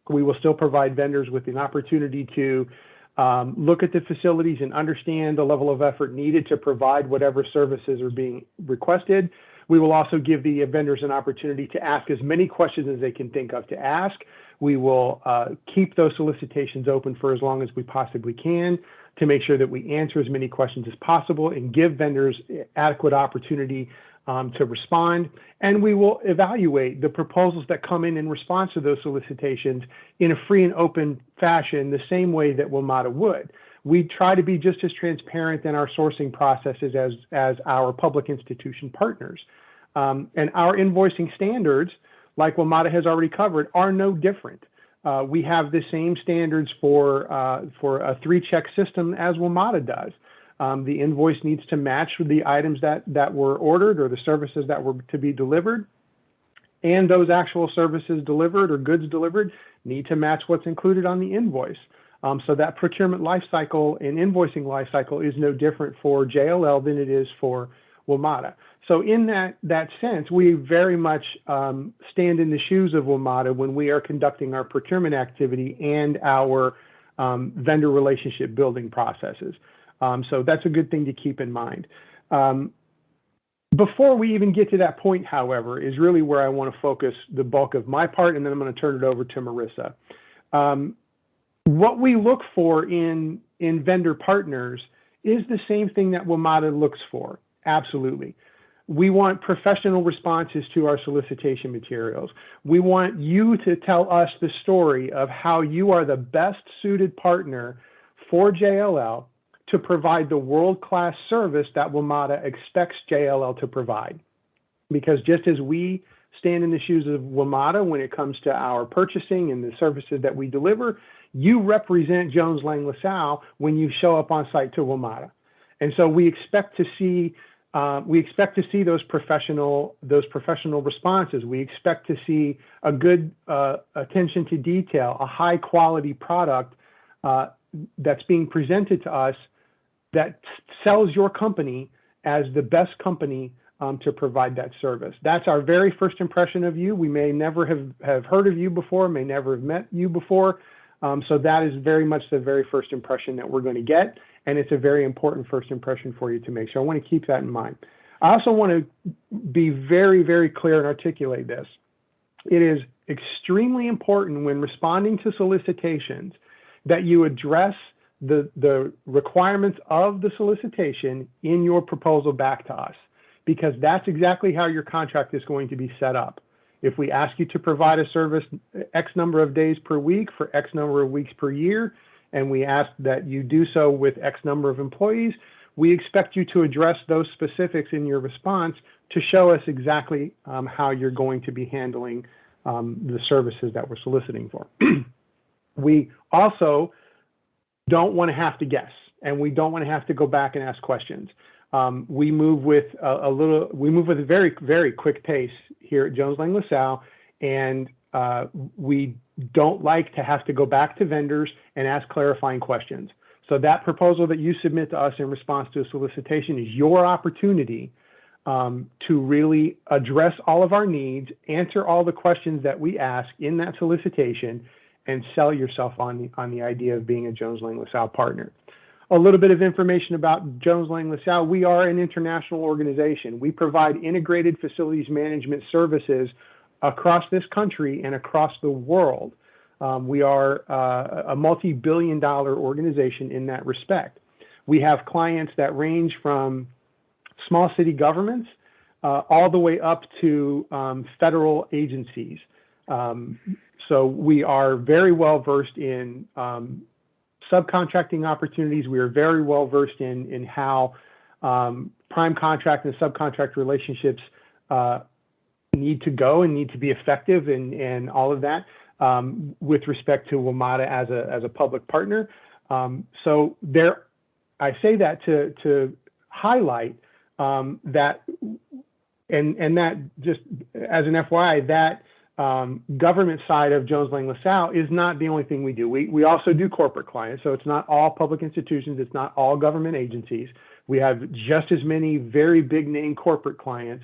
S7: We will still provide vendors with an opportunity to look at the facilities and understand the level of effort needed to provide whatever services are being requested. We will also give the vendors an opportunity to ask as many questions as they can think of to ask. We will keep those solicitations open for as long as we possibly can to make sure that we answer as many questions as possible and give vendors adequate opportunity to respond. And we will evaluate the proposals that come in response to those solicitations in a free and open fashion, the same way that WMATA would. We try to be just as transparent in our sourcing processes as our public institution partners. And our invoicing standards, like WMATA has already covered, are no different. We have the same standards for a 3-check system as WMATA does. The invoice needs to match with the items that were ordered or the services that were to be delivered. And those actual services delivered or goods delivered need to match what's included on the invoice. So that procurement lifecycle and invoicing lifecycle is no different for JLL than it is for WMATA. So in that sense, we very much stand in the shoes of WMATA when we are conducting our procurement activity and our vendor relationship building processes. So that's a good thing to keep in mind. Before we even get to that point, however, is really where I want to focus the bulk of my part, and then I'm going to turn it over to Marissa. What we look for in vendor partners is the same thing that WMATA looks for. Absolutely. We want professional responses to our solicitation materials. We want you to tell us the story of how you are the best suited partner for JLL to provide the world-class service that WMATA expects JLL to provide. Because just as we stand in the shoes of WMATA when it comes to our purchasing and the services that we deliver, you represent Jones Lang LaSalle when you show up on site to WMATA. And so we expect to see those professional responses. We expect to see a good attention to detail, a high quality product that's being presented to us that sells your company as the best company to provide that service. That's our very first impression of you. We may never have heard of you before, may never have met you before. So that is very much the very first impression that we're going to get. And it's a very important first impression for you to make. So I want to keep that in mind. I also want to be very, very clear and articulate this. It is extremely important when responding to solicitations that you address the requirements of the solicitation in your proposal back to us, because that's exactly how your contract is going to be set up. If we ask you to provide a service X number of days per week for X number of weeks per year, and we ask that you do so with X number of employees, we expect you to address those specifics in your response to show us exactly how you're going to be handling the services that we're soliciting for. We also don't want to have to guess, and we don't want to have to go back and ask questions. We move with a very, very quick pace here at Jones Lang LaSalle, and we don't like to have to go back to vendors and ask clarifying questions. So that proposal that you submit to us in response to a solicitation is your opportunity to really address all of our needs, answer all the questions that we ask in that solicitation, and sell yourself on the idea of being a Jones Lang LaSalle partner. A little bit of information about Jones Lang LaSalle. We are an international organization. We provide integrated facilities management services across this country and across the world. We are a multi-billion-dollar organization in that respect. We have clients that range from small city governments all the way up to federal agencies. So we are very well versed in subcontracting opportunities. We are very well versed in how prime contract and subcontract relationships need to go and need to be effective and all of that with respect to WMATA as a public partner. So there, I say that to highlight that, and that just as an FYI, that government side of Jones Lang LaSalle is not the only thing we do. We also do corporate clients. So it's not all public institutions. It's not all government agencies. We have just as many very big name corporate clients,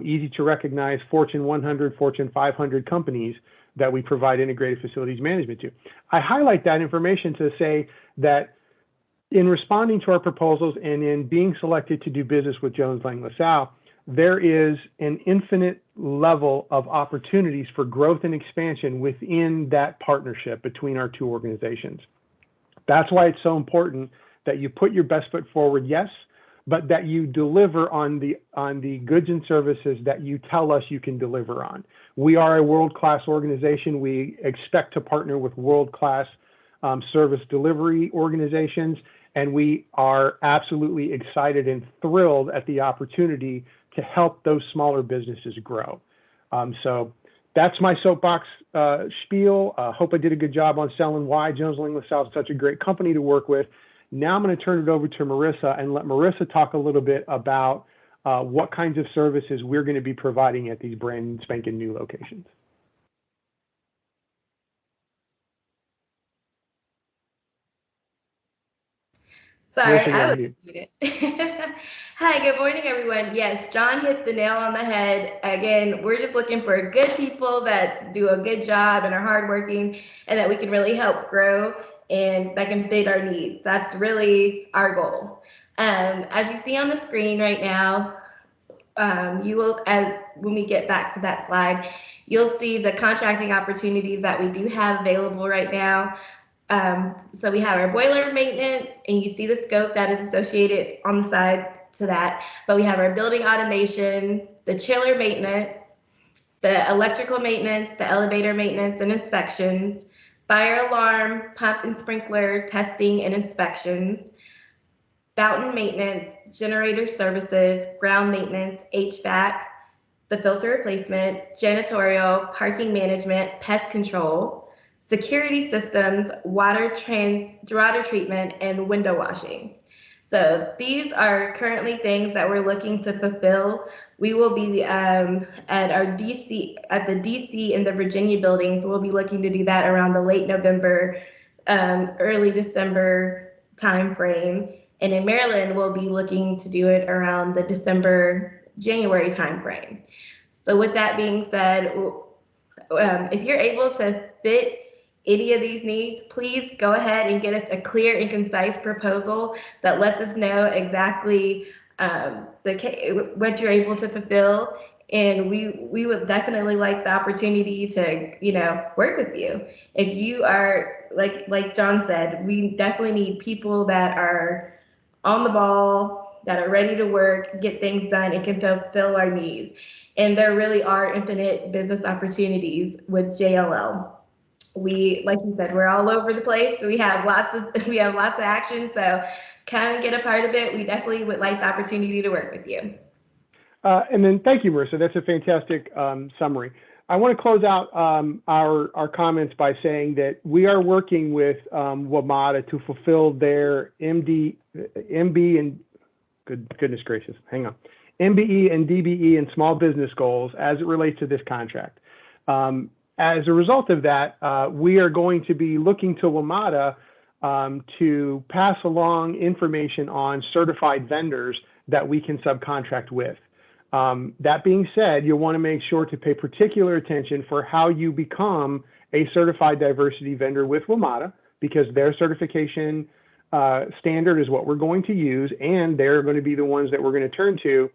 S7: easy to recognize Fortune 100, Fortune 500 companies that we provide integrated facilities management to. I highlight that information to say that in responding to our proposals and in being selected to do business with Jones Lang LaSalle, there is an infinite level of opportunities for growth and expansion within that partnership between our two organizations. That's why it's so important that you put your best foot forward, yes, but that you deliver on the goods and services that you tell us you can deliver on. We are a world-class organization. We expect to partner with world-class service delivery organizations, and we are absolutely excited and thrilled at the opportunity to help those smaller businesses grow. So that's my soapbox spiel. Hope I did a good job on selling why Jones Lang LaSalle is such a great company to work with. Now I'm going to turn it over to Marissa and let Marissa talk a little bit about what kinds of services we're going to be providing at these brand spanking new locations.
S8: Sorry,
S7: Marissa,
S8: I was muted. Hi, good morning, everyone. Yes, John hit the nail on the head. Again, we're just looking for good people that do a good job and are hardworking and that we can really help grow and that can fit our needs. That's really our goal. As you see on the screen right now, you will, when we get back to that slide, you'll see the contracting opportunities that we do have available right now. So we have our boiler maintenance, and you see the scope that is associated on the side to that. But we have our building automation, the chiller maintenance, the electrical maintenance, the elevator maintenance and inspections, fire alarm, pump and sprinkler testing and inspections, fountain maintenance, generator services, ground maintenance, HVAC, the filter replacement, janitorial, parking management, pest control, security systems, water treatment, and window washing. So these are currently things that we're looking to fulfill. We will be at the DC and the Virginia buildings. We'll be looking to do that around the late November, early December timeframe. And in Maryland, we'll be looking to do it around the December-January timeframe. So with that being said, if you're able to fit any of these needs, please go ahead and get us a clear and concise proposal that lets us know exactly what you're able to fulfill. And we would definitely like the opportunity to, work with you. If you are, like John said, we definitely need people that are on the ball, that are ready to work, get things done, and can fulfill our needs. And there really are infinite business opportunities with JLL. Like you said, we're all over the place. We have lots of action. So come and get a part of it. We definitely would like the opportunity to work with you.
S7: And then thank you, Marissa. That's a fantastic summary. I want to close out our comments by saying that we are working with WMATA to fulfill their MB and goodness gracious, hang on, MBE and DBE and small business goals as it relates to this contract. As a result of that, we are going to be looking to WMATA to pass along information on certified vendors that we can subcontract with. That being said, you'll want to make sure to pay particular attention for how you become a certified diversity vendor with WMATA, because their certification standard is what we're going to use, and they're going to be the ones that we're going to turn to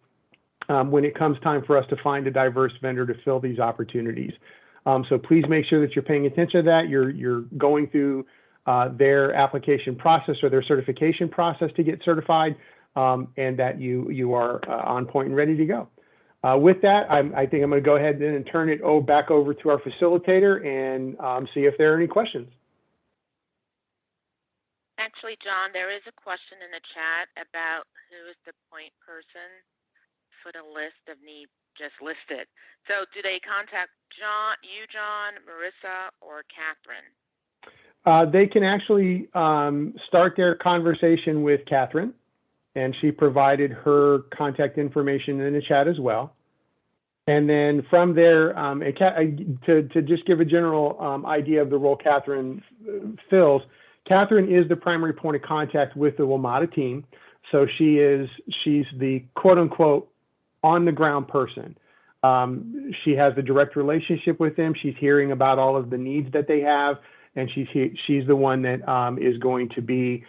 S7: when it comes time for us to find a diverse vendor to fill these opportunities. So please make sure that you're paying attention to that. You're going through their application process or their certification process to get certified, and that you are on point and ready to go. With that, I think I'm going to go ahead and turn it back over to our facilitator and see if there are any questions.
S6: Actually, John, there is a question in the chat about who is the point person for the list of needs just listed. So do they contact John, Marissa, or Catherine?
S7: They can actually start their conversation with Catherine, and she provided her contact information in the chat as well. And then from there, to just give a general idea of the role Catherine fills, Catherine is the primary point of contact with the WMATA team. So she's the quote unquote on the ground person. She has a direct relationship with them. She's hearing about all of the needs that they have, and she's the one that is going to be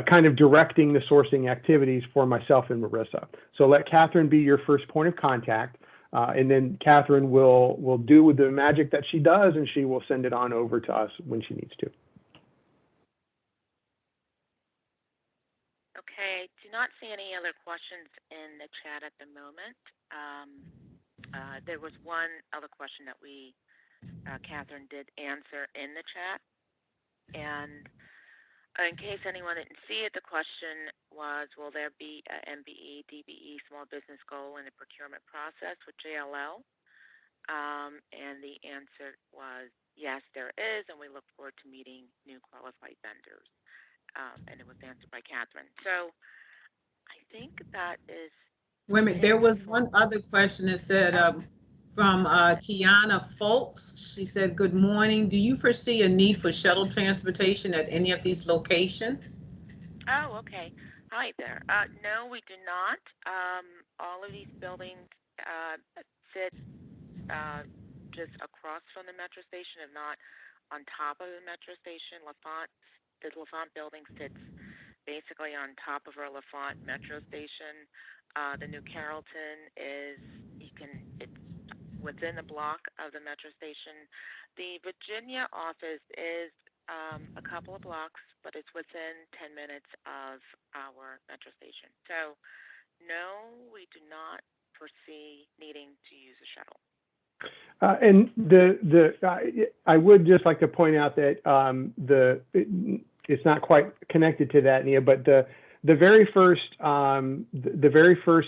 S7: kind of directing the sourcing activities for myself and Marissa. So let Catherine be your first point of contact, and then Catherine will do with the magic that she does, and she will send it on over to us when she needs to.
S6: Okay, do not see any other questions in the chat at the moment. There was one other question that Catherine did answer in the chat. And in case anyone didn't see it, the question was, will there be a MBE, DBE small business goal in the procurement process with JLL? And the answer was, yes, there is, and we look forward to meeting new qualified vendors. And it was answered by Catherine. So I think that is.
S2: Wait a minute, there was one other question that said from Kiana Folks. She said, good morning. Do you foresee a need for shuttle transportation at any of these locations?
S6: Oh, okay. Hi there. No, we do not. All of these buildings sit just across from the metro station, if not on top of the metro station. The L'Enfant building sits basically on top of our L'Enfant metro station. The new Carrollton it's within the block of the metro station. The Virginia office is a couple of blocks, but it's within 10 minutes of our metro station. So no, we do not foresee needing to use a shuttle.
S7: And I would just like to point out that it's not quite connected to that, Nia, but the very first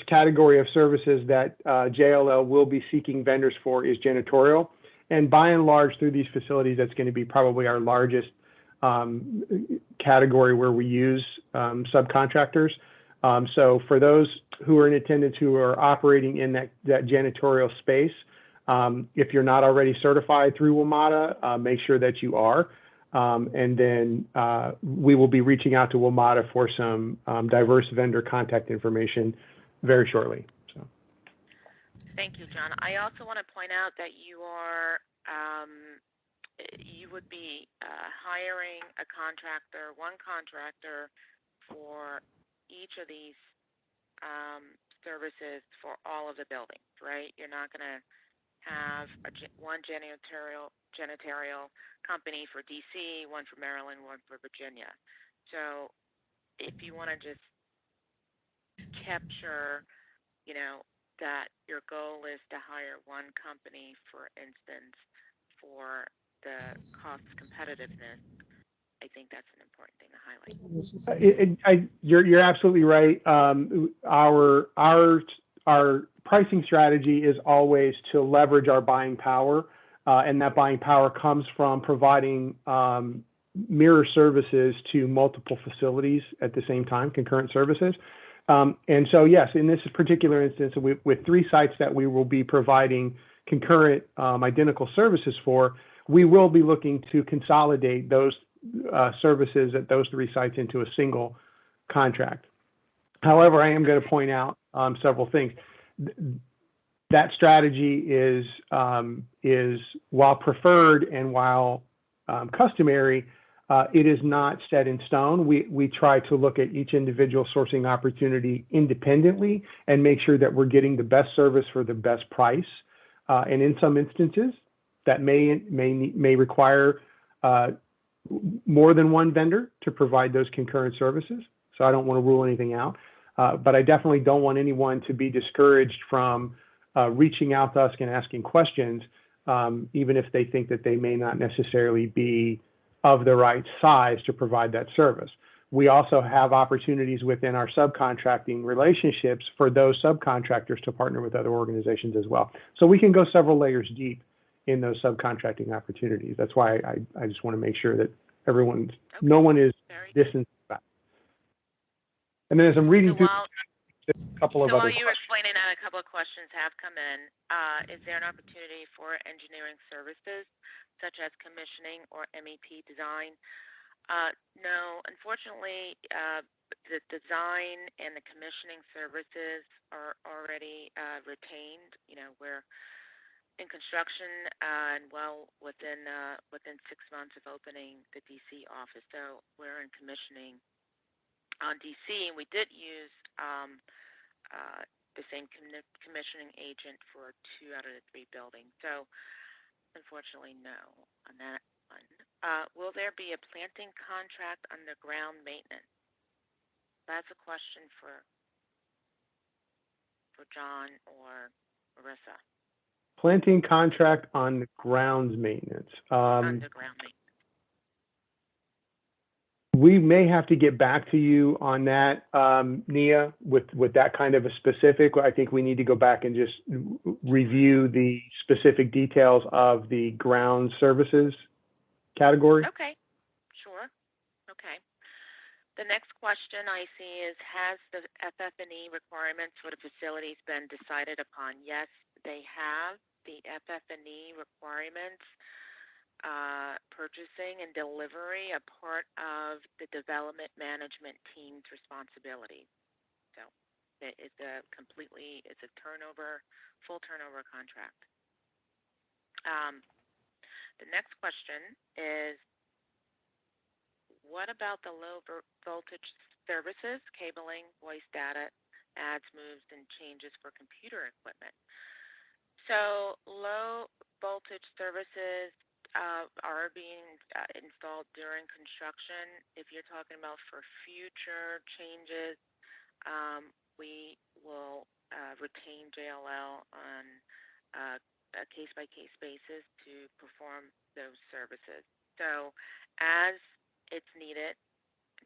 S7: category of services that JLL will be seeking vendors for is janitorial, and by and large through these facilities, that's going to be probably our largest category where we use subcontractors. So for those who are in attendance who are operating in that janitorial space, if you're not already certified through WMATA, make sure that you are. And then we will be reaching out to WMATA for some diverse vendor contact information very shortly. So.
S6: Thank you, John. I also want to point out that you would be hiring a contractor, one contractor for each of these services for all of the buildings, right? You're not going to have one janitorial company for DC, one for Maryland, one for Virginia. So if you want to just capture, that your goal is to hire one company, for instance, for the cost competitiveness, I think that's an important thing to highlight.
S7: You're absolutely right. Our pricing strategy is always to leverage our buying power, and that buying power comes from providing mirror services to multiple facilities at the same time, concurrent services. And so, yes, in this particular instance, with 3 sites that we will be providing concurrent identical services for, we will be looking to consolidate those services at those 3 sites into a single contract. However, I am going to point out several things. That strategy is while preferred and while customary, it is not set in stone. We try to look at each individual sourcing opportunity independently and make sure that we're getting the best service for the best price. And in some instances, that may require more than one vendor to provide those concurrent services. So I don't want to rule anything out, but I definitely don't want anyone to be discouraged from reaching out to us and asking questions, even if they think that they may not necessarily be of the right size to provide that service. We also have opportunities within our subcontracting relationships for those subcontractors to partner with other organizations as well. So we can go several layers deep in those subcontracting opportunities. That's why I just want to make sure that no one is distanced back. And then as I'm reading through a couple of other
S6: while you were explaining that, a couple of questions have come in. Is there an opportunity for engineering services, such as commissioning or MEP design? No, unfortunately, the design and the commissioning services are already retained. We're in construction and well within 6 months of opening the DC office. So we're in commissioning on DC, and we did use the same commissioning agent for 2 out of the 3 buildings. So unfortunately, no on that one. Will there be a planting contract underground maintenance? That's a question for John or Marissa.
S7: Planting contract on the grounds maintenance.
S6: Underground maintenance.
S7: We may have to get back to you on that, Nia, with that kind of a specific. I think we need to go back and just review the specific details of the ground services category.
S6: Okay, sure. Okay. The next question I see is, has the FF&E requirements for the facilities been decided upon? Yes, they have. The FF&E requirements, purchasing and delivery, a part of the development management team's responsibility. So it's a full turnover contract. The next question is, what about the low voltage services, cabling, voice data, adds, moves, and changes for computer equipment? So low voltage services are being installed during construction. If you're talking about for future changes, we will retain JLL on a case-by-case basis to perform those services. So as it's needed,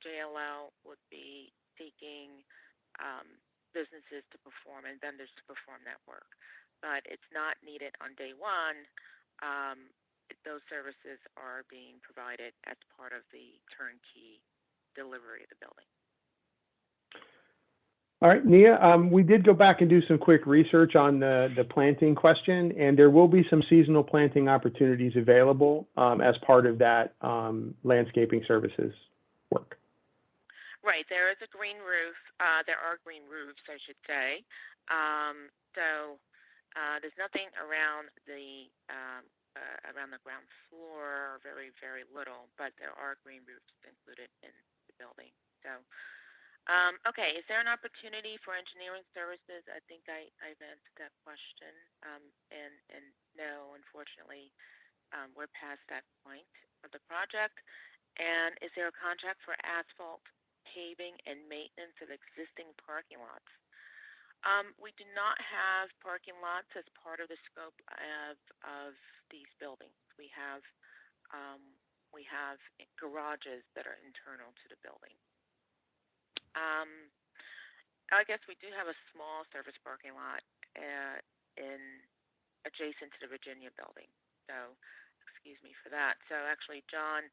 S6: JLL would be seeking businesses to perform and vendors to perform that work. But it's not needed on day one. Those services are being provided as part of the turnkey delivery of the building.
S7: All right, Nia, we did go back and do some quick research on the planting question, and there will be some seasonal planting opportunities available as part of that landscaping services work.
S6: Right, there is a green roof. There are green roofs, I should say. There's nothing around the ground floor, very, very little, but there are green roofs included in the building. So, okay, is there an opportunity for engineering services? I think I've answered that question. And no, unfortunately, we're past that point of the project. And is there a contract for asphalt, paving, and maintenance of existing parking lots? We do not have parking lots as part of the scope of these buildings. We have garages that are internal to the building. I guess we do have a small service parking lot adjacent to the Virginia building. So, excuse me for that. So actually, John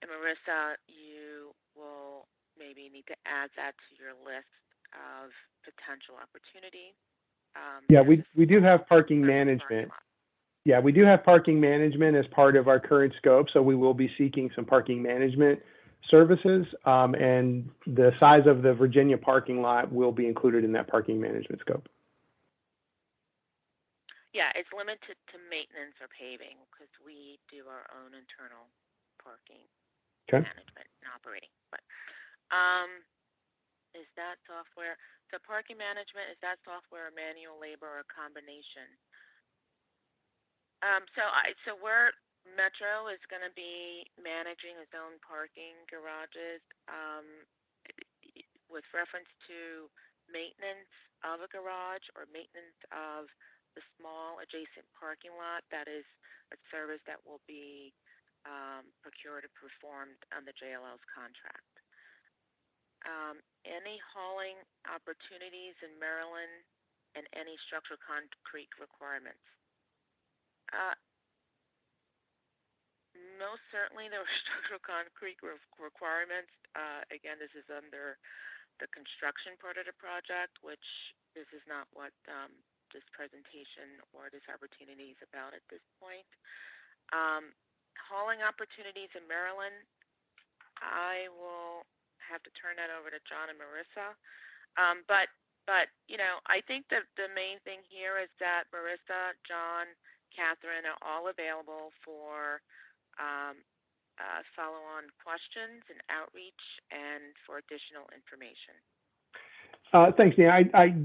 S6: and Marissa, you will maybe need to add that to your list of potential opportunities.
S7: Yeah, we do have parking management. Yeah, we do have parking management as part of our current scope, so we will be seeking some parking management services, and the size of the Virginia parking lot will be included in that parking management scope.
S6: Yeah, it's limited to maintenance or paving because we do our own internal parking management and operating. But is that software? So parking management, is that software, manual labor, or a combination? So we're Metro is going to be managing its own parking garages with reference to maintenance of a garage or maintenance of the small adjacent parking lot. That is a service that will be procured and performed on the JLL's contract. Any hauling opportunities in Maryland and any structural concrete requirements? Most certainly there are structural concrete requirements. Again, this is under the construction part of the project, which this is not what this presentation or this opportunity is about at this point. Hauling opportunities in Maryland, I will have to turn that over to John and Marissa. But you know, I think that the main thing here is that Marissa, John, Catherine are all available for follow-on questions and outreach and for additional information.
S7: Thanks, Nia.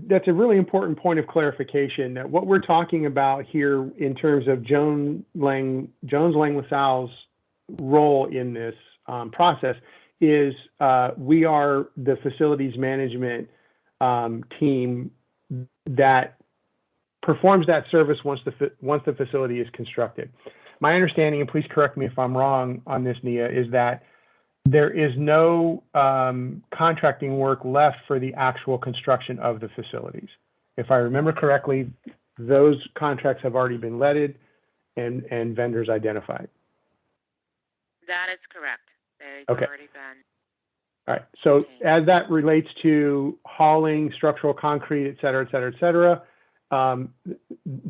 S7: That's a really important point of clarification. That what we're talking about here in terms of Jones Lang LaSalle's role in this process is we are the facilities management team that performs that service once the facility is constructed. My understanding, and please correct me if I'm wrong on this, Nia, is that there is no contracting work left for the actual construction of the facilities. If I remember correctly, those contracts have already been letted and vendors identified.
S6: That is correct. They've already been.
S7: All right. So as that relates to hauling, structural concrete, et cetera, et cetera, et cetera,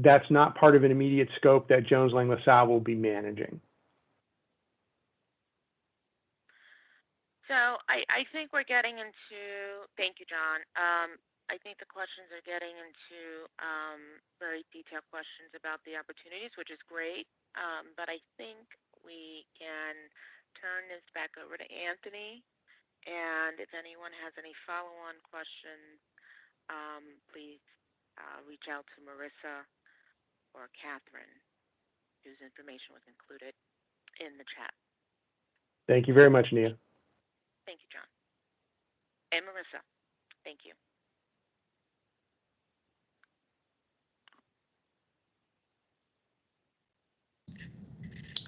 S7: that's not part of an immediate scope that Jones Lang LaSalle will be managing.
S6: So I think we're getting into, thank you, John. I think the questions are getting into very detailed questions about the opportunities, which is great. But I think we can turn this back over to Anthony. And if anyone has any follow-on questions, please reach out to Marissa or Catherine, whose information was included in the chat.
S7: Thank you very much, Nia.
S6: Thank you, John. And Marissa, thank you.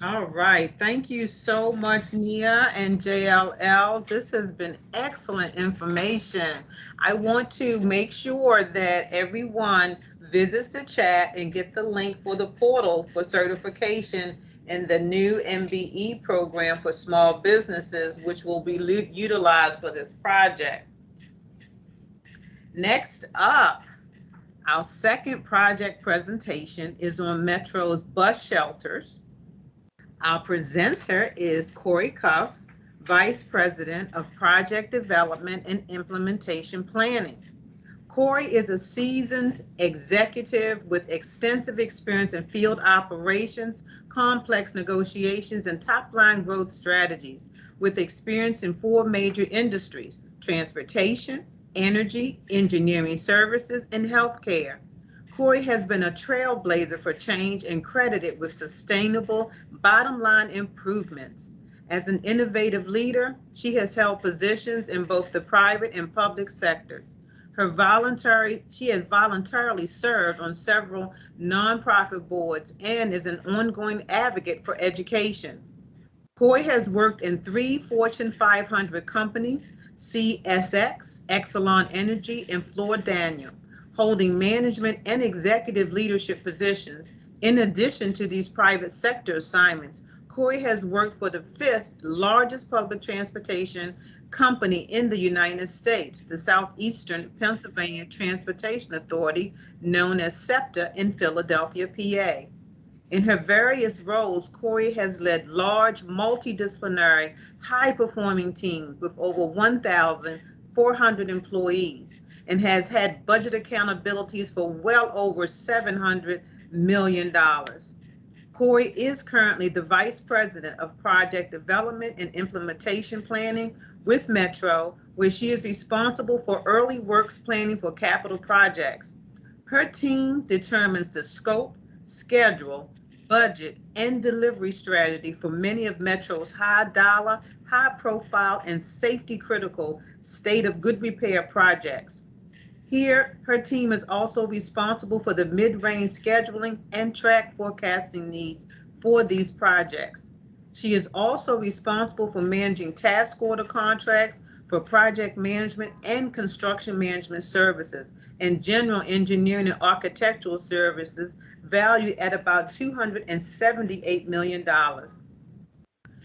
S2: All right. Thank you so much, Nia and JLL. This has been excellent information. I want to make sure that everyone visits the chat and get the link for the portal for certification in the new MBE program for small businesses, which will be utilized for this project. Next up, our second project presentation is on Metro's bus shelters. Our presenter is Corey Cuff, Vice President of Project Development and Implementation Planning. Corey is a seasoned executive with extensive experience in field operations, complex negotiations, and top-line growth strategies, with experience in 4 major industries: transportation, energy, engineering services, and healthcare. Corey has been a trailblazer for change and credited with sustainable bottom-line improvements. As an innovative leader, she has held positions in both the private and public sectors. She has voluntarily served on several nonprofit boards and is an ongoing advocate for education. Corey has worked in 3 Fortune 500 companies: CSX, Exelon Energy, and Fluor Daniel, holding management and executive leadership positions. In addition to these private sector assignments, Corey has worked for the 5th largest public transportation company in the United States, the Southeastern Pennsylvania Transportation Authority, known as SEPTA, in Philadelphia, PA. In her various roles, Corey has led large, multidisciplinary, high-performing teams with over 1,400 employees and has had budget accountabilities for well over $700 million. Corey is currently the Vice President of Project Development and Implementation Planning with Metro, where she is responsible for early works planning for capital projects. Her team determines the scope, schedule, budget, and delivery strategy for many of Metro's high-dollar, high-profile, and safety-critical state of good repair projects. Here, her team is also responsible for the mid-range scheduling and track forecasting needs for these projects. She is also responsible for managing task order contracts for project management and construction management services and general engineering and architectural services valued at about $278 million.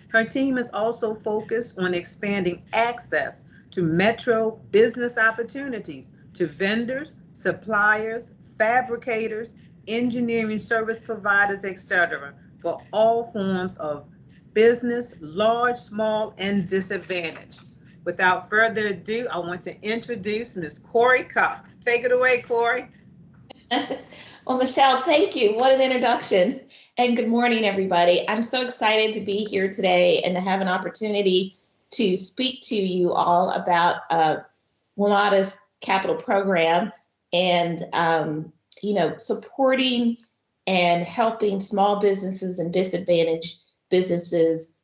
S2: Her team is also focused on expanding access to Metro business opportunities to vendors, suppliers, fabricators, engineering service providers, etc., for all forms of business, large, small, and disadvantaged. Without further ado, I want to introduce Ms. Corey Cuff. Take it away, Corey.
S8: Well, Michelle, thank you. What an introduction. And good morning, everybody. I'm so excited to be here today and to have an opportunity to speak to you all about WMATA's capital program and, supporting and helping small businesses and disadvantaged businesses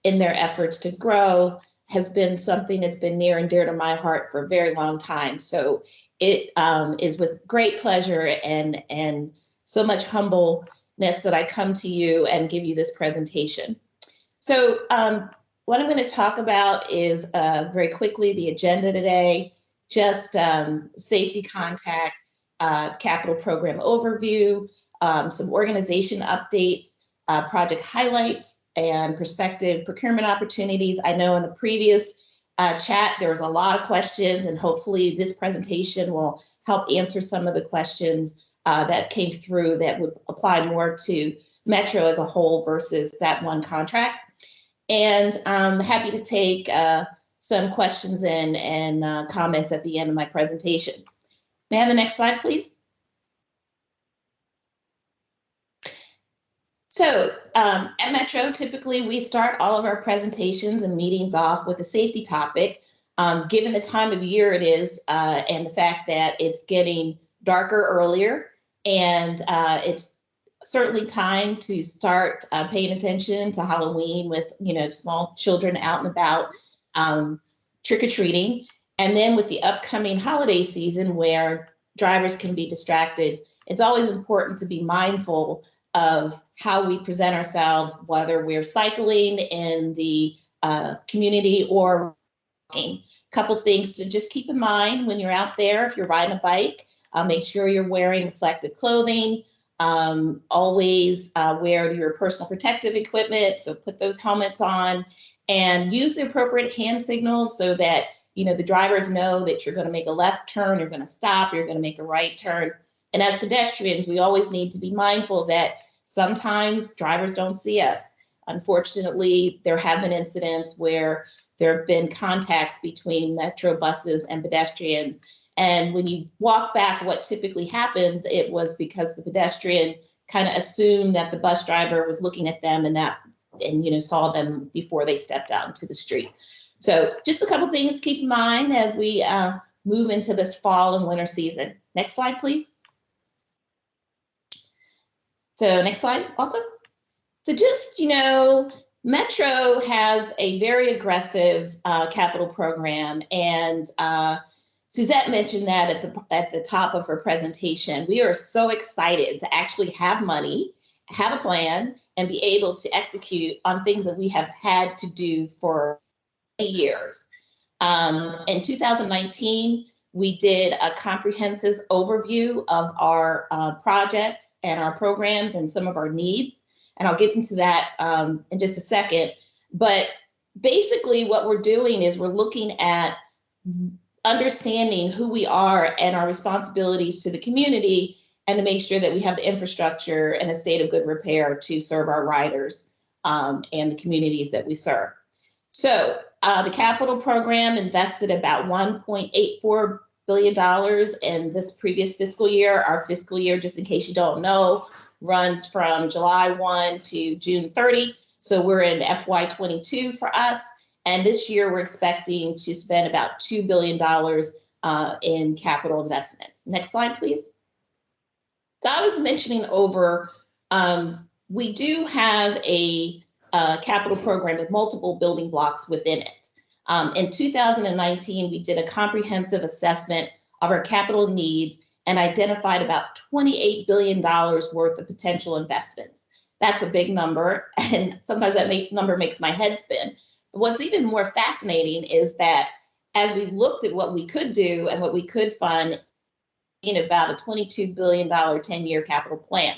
S8: in their efforts to grow has been something that's been near and dear to my heart for a very long time. So it is with great pleasure and so much humbleness that I come to you and give you this presentation. So what I'm going to talk about is very quickly the agenda today, just safety contact, capital program overview, some organization updates, project highlights, and prospective procurement opportunities. I know in the previous chat, there was a lot of questions, and hopefully this presentation will help answer some of the questions that came through that would apply more to Metro as a whole versus that one contract. And I'm happy to take some questions and comments at the end of my presentation. May I have the next slide, please? So at Metro, typically we start all of our presentations and meetings off with a safety topic, given the time of year it is and the fact that it's getting darker earlier, and it's certainly time to start paying attention to Halloween with, small children out and about trick-or-treating. And then with the upcoming holiday season where drivers can be distracted, it's always important to be mindful of how we present ourselves, whether we're cycling in the community or walking. A couple things to just keep in mind when you're out there. If you're riding a bike, make sure you're wearing reflective clothing. Always wear your personal protective equipment, so put those helmets on and use the appropriate hand signals so that the drivers know that you're going to make a left turn, you're going to stop, you're going to make a right turn. And as pedestrians, we always need to be mindful that sometimes drivers don't see us. Unfortunately, there have been incidents where there have been contacts between Metro buses and pedestrians. And when you walk back, what typically happens, it was because the pedestrian kind of assumed that the bus driver was looking at them and saw them before they stepped out into the street. So just a couple things to keep in mind as we move into this fall and winter season. Next slide, please. So next slide also. So just, Metro has a very aggressive capital program, and Suzette mentioned that at the top of her presentation. We are so excited to actually have money, have a plan, and be able to execute on things that we have had to do for years. In 2019, we did a comprehensive overview of our projects and our programs and some of our needs. And I'll get into that in just a second. But basically what we're doing is we're looking at understanding who we are and our responsibilities to the community, and to make sure that we have the infrastructure in a state of good repair to serve our riders and the communities that we serve. So the capital program invested about $1.84 billion in this previous fiscal year. Our fiscal year, just in case you don't know, runs from July 1 to June 30. So we're in FY22 for us. And this year we're expecting to spend about $2 billion in capital investments. Next slide, please. So I was mentioning we do have a capital program with multiple building blocks within it. In 2019, we did a comprehensive assessment of our capital needs and identified about $28 billion worth of potential investments. That's a big number, and sometimes that number makes my head spin. But what's even more fascinating is that as we looked at what we could do and what we could fund in about a $22 billion 10-year capital plan,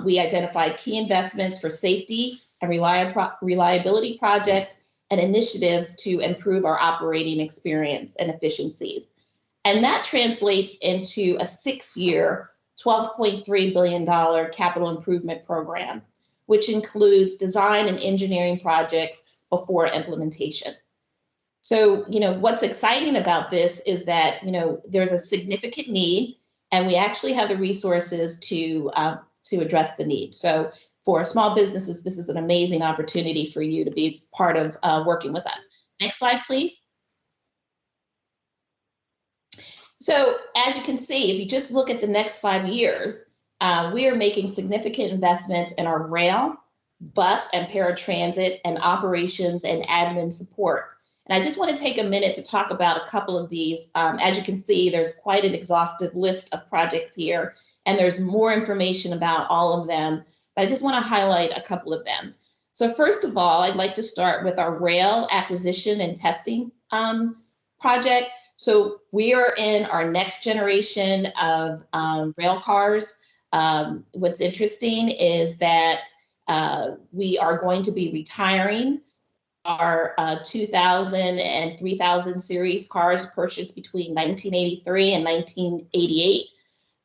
S8: we identified key investments for safety and reliability projects and initiatives to improve our operating experience and efficiencies. And that translates into a 6-year, $12.3 billion capital improvement program, which includes design and engineering projects before implementation. So, what's exciting about this is that, there's a significant need, and we actually have the resources to address the need. So for small businesses, this is an amazing opportunity for you to be part of working with us. Next slide, please. So as you can see, if you just look at the next 5 years, we are making significant investments in our rail, bus and paratransit, and operations and admin support. And I just want to take a minute to talk about a couple of these. As you can see, there's quite an exhaustive list of projects here, and there's more information about all of them, but I just want to highlight a couple of them. So first of all, I'd like to start with our rail acquisition and testing project. So we are in our next generation of rail cars. What's interesting is that we are going to be retiring our 2000 and 3000 series cars purchased between 1983 and 1988.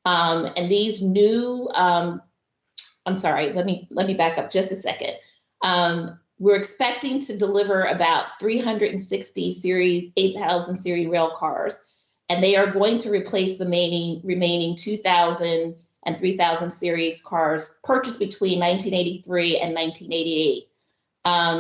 S8: And these new, I'm sorry, let me back up just a second. We're expecting to deliver about 360 series 8000 series rail cars, and they are going to replace the remaining 2000 and 3000 series cars purchased between 1983 and 1988.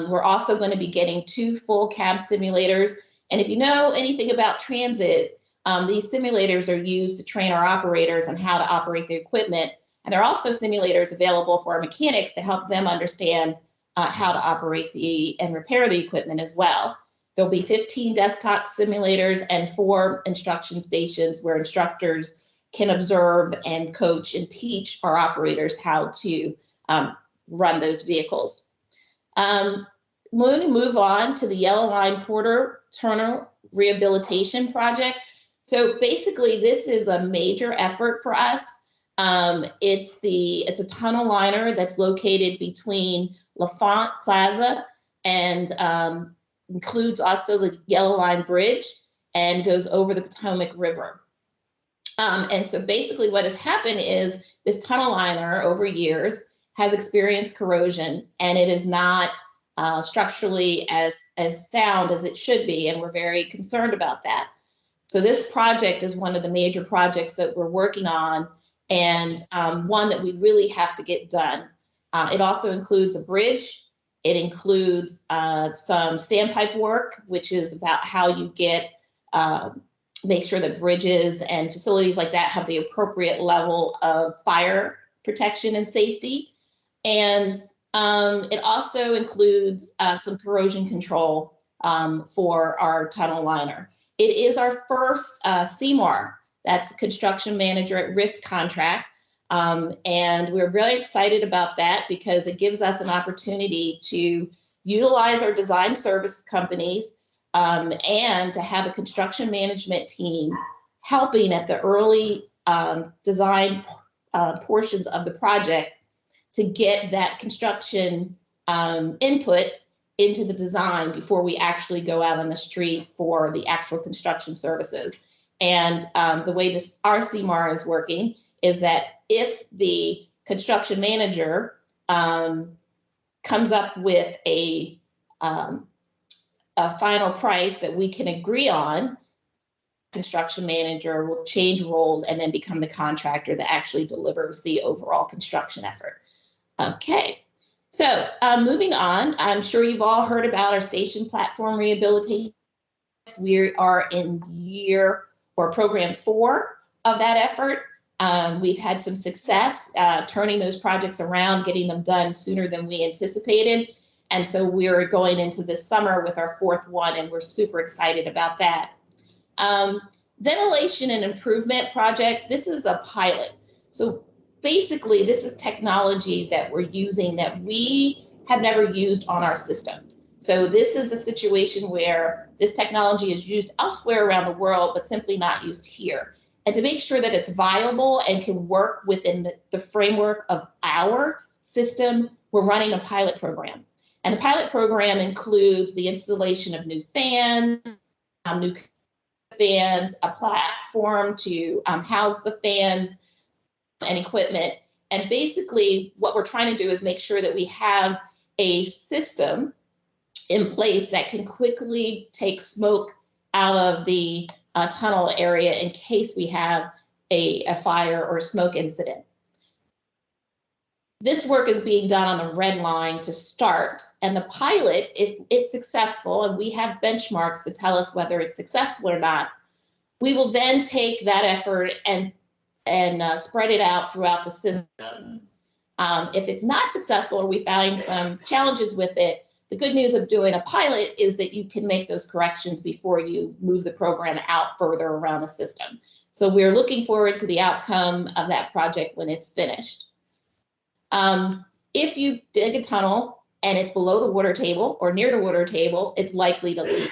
S8: We're also going to be getting 2 full cab simulators. And if you know anything about transit, these simulators are used to train our operators on how to operate the equipment. And there are also simulators available for our mechanics to help them understand how to operate and repair the equipment as well. There'll be 15 desktop simulators and 4 instruction stations where instructors can observe and coach and teach our operators how to run those vehicles. We're going to move on to the Yellow Line Porter Tunnel Rehabilitation Project. So basically, this is a major effort for us. It's a tunnel liner that's located between L'Enfant Plaza and includes also the Yellow Line Bridge and goes over the Potomac River. And so basically what has happened is this tunnel liner over years has experienced corrosion, and it is not structurally as sound as it should be, and we're very concerned about that. So this project is one of the major projects that we're working on, and one that we really have to get done. It also includes a bridge. It includes some standpipe work, which is about how you get make sure that bridges and facilities like that have the appropriate level of fire protection and safety. And it also includes some corrosion control for our tunnel liner. It is our first CMAR, that's Construction Manager at Risk contract. And we're really excited about that because it gives us an opportunity to utilize our design service companies and to have a construction management team helping at the early design portions of the project to get that construction input into the design before we actually go out on the street for the actual construction services. And the way this RCMAR is working is that if the construction manager comes up with a final price that we can agree on, construction manager will change roles and then become the contractor that actually delivers the overall construction effort. Okay, so moving on, I'm sure you've all heard about our station platform rehabilitation. We are in year or program 4 of that effort. We've had some success turning those projects around, getting them done sooner than we anticipated. And so we're going into this summer with our 4th one, and we're super excited about that. Ventilation and improvement project, this is a pilot. So basically, this is technology that we're using that we have never used on our system. So this is a situation where this technology is used elsewhere around the world, but simply not used here. And to make sure that it's viable and can work within the framework of our system, we're running a pilot program. And the pilot program includes the installation of new fans, a platform to house the fans and equipment. And basically what we're trying to do is make sure that we have a system in place that can quickly take smoke out of the tunnel area in case we have a fire or a smoke incident. This work is being done on the red line to start, and the pilot, if it's successful, and we have benchmarks to tell us whether it's successful or not, we will then take that effort and spread it out throughout the system. If it's not successful or we find some challenges with it, the good news of doing a pilot is that you can make those corrections before you move the program out further around the system. So we're looking forward to the outcome of that project when it's finished. If you dig a tunnel and it's below the water table or near the water table, it's likely to leak.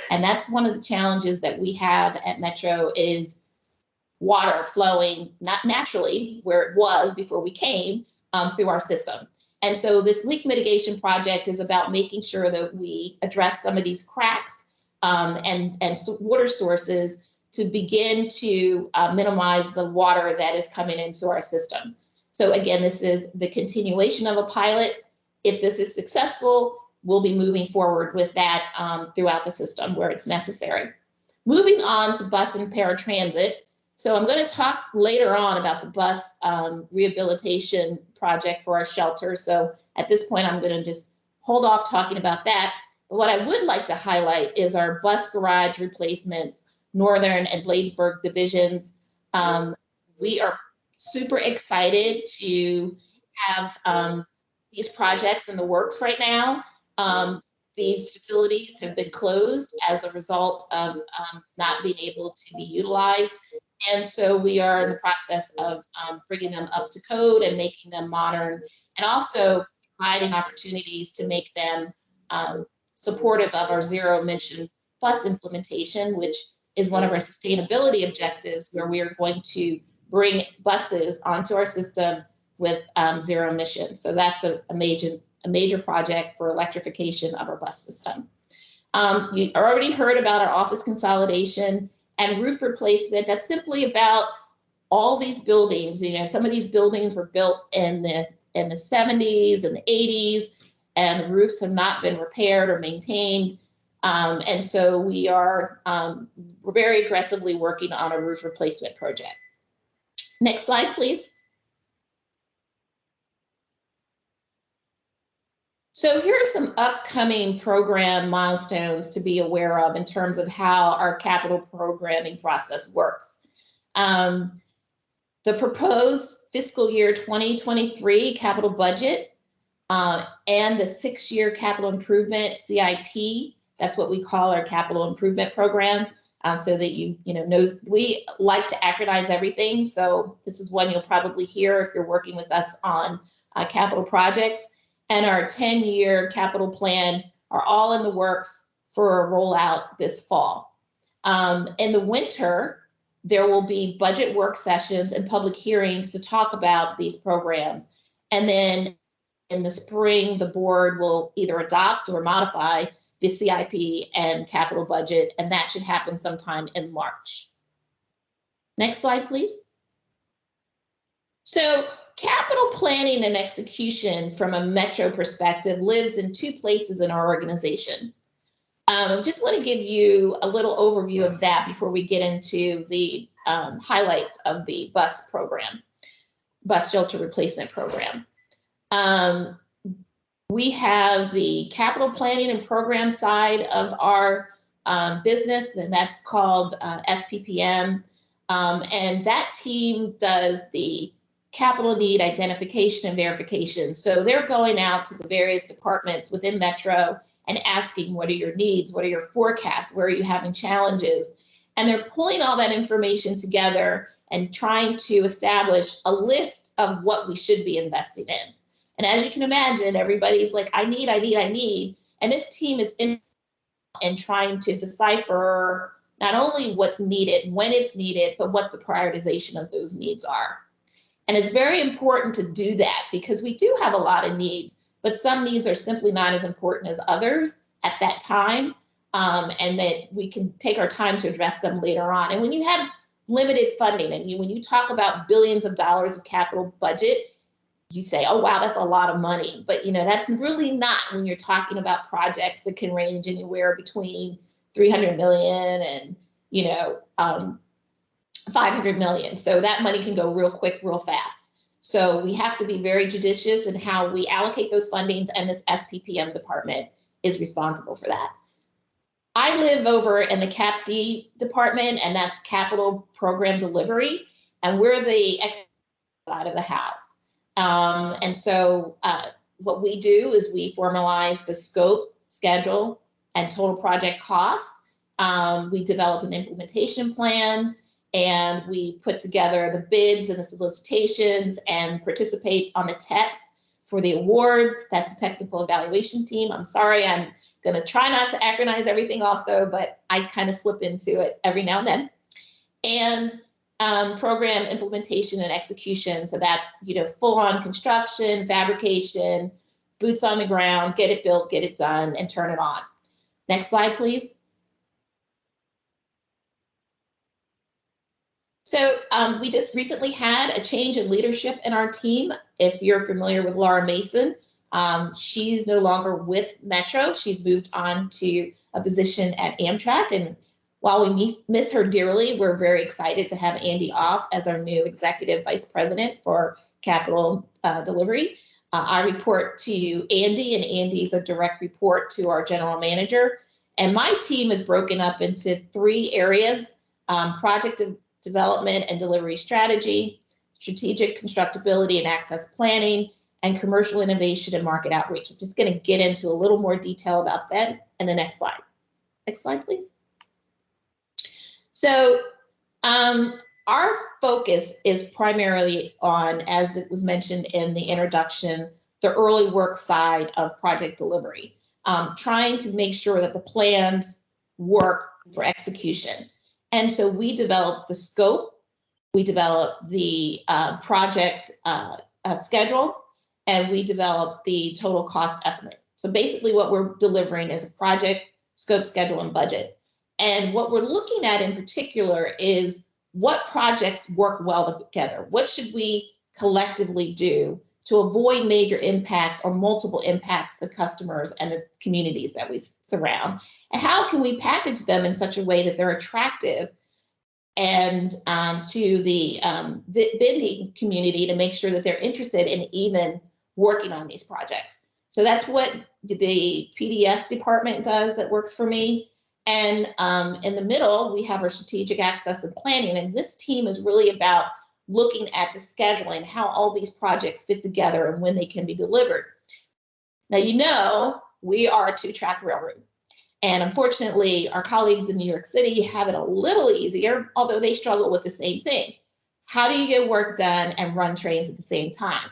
S8: And that's one of the challenges that we have at Metro is water flowing not naturally where it was before we came through our system. And so this leak mitigation project is about making sure that we address some of these cracks and water sources to begin to minimize the water that is coming into our system. So again, this is the continuation of a pilot. If this is successful, we'll be moving forward with that throughout the system where it's necessary. Moving on to bus and paratransit. So I'm going to talk later on about the bus rehabilitation project for our shelter. So at this point, I'm going to just hold off talking about that. But what I would like to highlight is our bus garage replacements, Northern and Bladesburg divisions. We are super excited to have these projects in the works right now. These facilities have been closed as a result of not being able to be utilized. And so we are in the process of bringing them up to code and making them modern, and also providing opportunities to make them supportive of our zero emission bus implementation, which is one of our sustainability objectives, where we are going to bring buses onto our system with zero emissions. So that's a major project for electrification of our bus system.
S9: You already heard about our office consolidation and roof replacement. That's simply about all these buildings. You know, some of these buildings were built in the 70s and the 80s, and roofs have not been repaired or maintained. And so we're very aggressively working on a roof replacement project. Next slide, please. So here are some upcoming program milestones to be aware of in terms of how our capital programming process works. The proposed fiscal year 2023 capital budget and the 6-year capital improvement CIP, that's what we call our capital improvement program, so that you know, we like to acronytize everything. So this is one you'll probably hear if you're working with us on capital projects. And our 10-year capital plan are all in the works for a rollout this fall. In the winter, there will be budget work sessions and public hearings to talk about these programs. And then in the spring, the board will either adopt or modify the CIP and capital budget, and that should happen sometime in March. Next slide, please. So capital planning and execution from a Metro perspective lives in 2 places in our organization. I just want to give you a little overview of that before we get into the highlights of the bus shelter replacement program. We have the capital planning and program side of our business, and that's called SPPM. And that team does the capital need identification and verification. So they're going out to the various departments within Metro and asking, what are your needs? What are your forecasts? Where are you having challenges? And they're pulling all that information together and trying to establish a list of what we should be investing in. And as you can imagine, everybody's like, I need. And this team is in trying to decipher not only what's needed, when it's needed, but what the prioritization of those needs are. And it's very important to do that because we do have a lot of needs, but some needs are simply not as important as others at that time, and that we can take our time to address them later on. And when you have limited funding and when you talk about billions of dollars of capital budget, you say, oh, wow, that's a lot of money. But, you know, that's really not when you're talking about projects that can range anywhere between 300 million and, you know, 500 million. So that money can go real quick, real fast. So we have to be very judicious in how we allocate those fundings, and this SPPM department is responsible for that. I live over in the CAPD department, and that's Capital Program Delivery, and we're the side of the house. And so what we do is we formalize the scope, schedule, and total project costs. We develop an implementation plan, and we put together the bids and the solicitations and participate on the text for the awards. That's the technical evaluation team. I'm sorry, I'm going to try not to acronytize everything also, but I kind of slip into it every now and then. And program implementation and execution. So that's, you know, full on construction, fabrication, boots on the ground, get it built, get it done, and turn it on. Next slide, please. So we just recently had a change in leadership in our team. If you're familiar with Laura Mason, she's no longer with Metro. She's moved on to a position at Amtrak. And while we miss her dearly, we're very excited to have Andy Off as our new Executive Vice President for Capital Delivery. I report to Andy, and Andy's a direct report to our General Manager. And my team is broken up into 3 areas: project development and delivery strategy, strategic constructability and access planning, and commercial innovation and market outreach. I'm just going to get into a little more detail about that in the next slide. Next slide, please. So our focus is primarily on, as it was mentioned in the introduction, the early work side of project delivery, trying to make sure that the plans work for execution. And so we develop the scope, we develop the project schedule, and we develop the total cost estimate. So basically what we're delivering is a project scope, schedule, and budget. And what we're looking at in particular is what projects work well together. What should we collectively do to avoid major impacts or multiple impacts to customers and the communities that we surround? And how can we package them in such a way that they're attractive and to the bidding community to make sure that they're interested in even working on these projects? So that's what the PDS department does that works for me. And in the middle, we have our strategic access and planning. And this team is really about looking at the scheduling, how all these projects fit together and when they can be delivered. Now, you know, we are a two-track railroad. And unfortunately, our colleagues in New York City have it a little easier, although they struggle with the same thing. How do you get work done and run trains at the same time?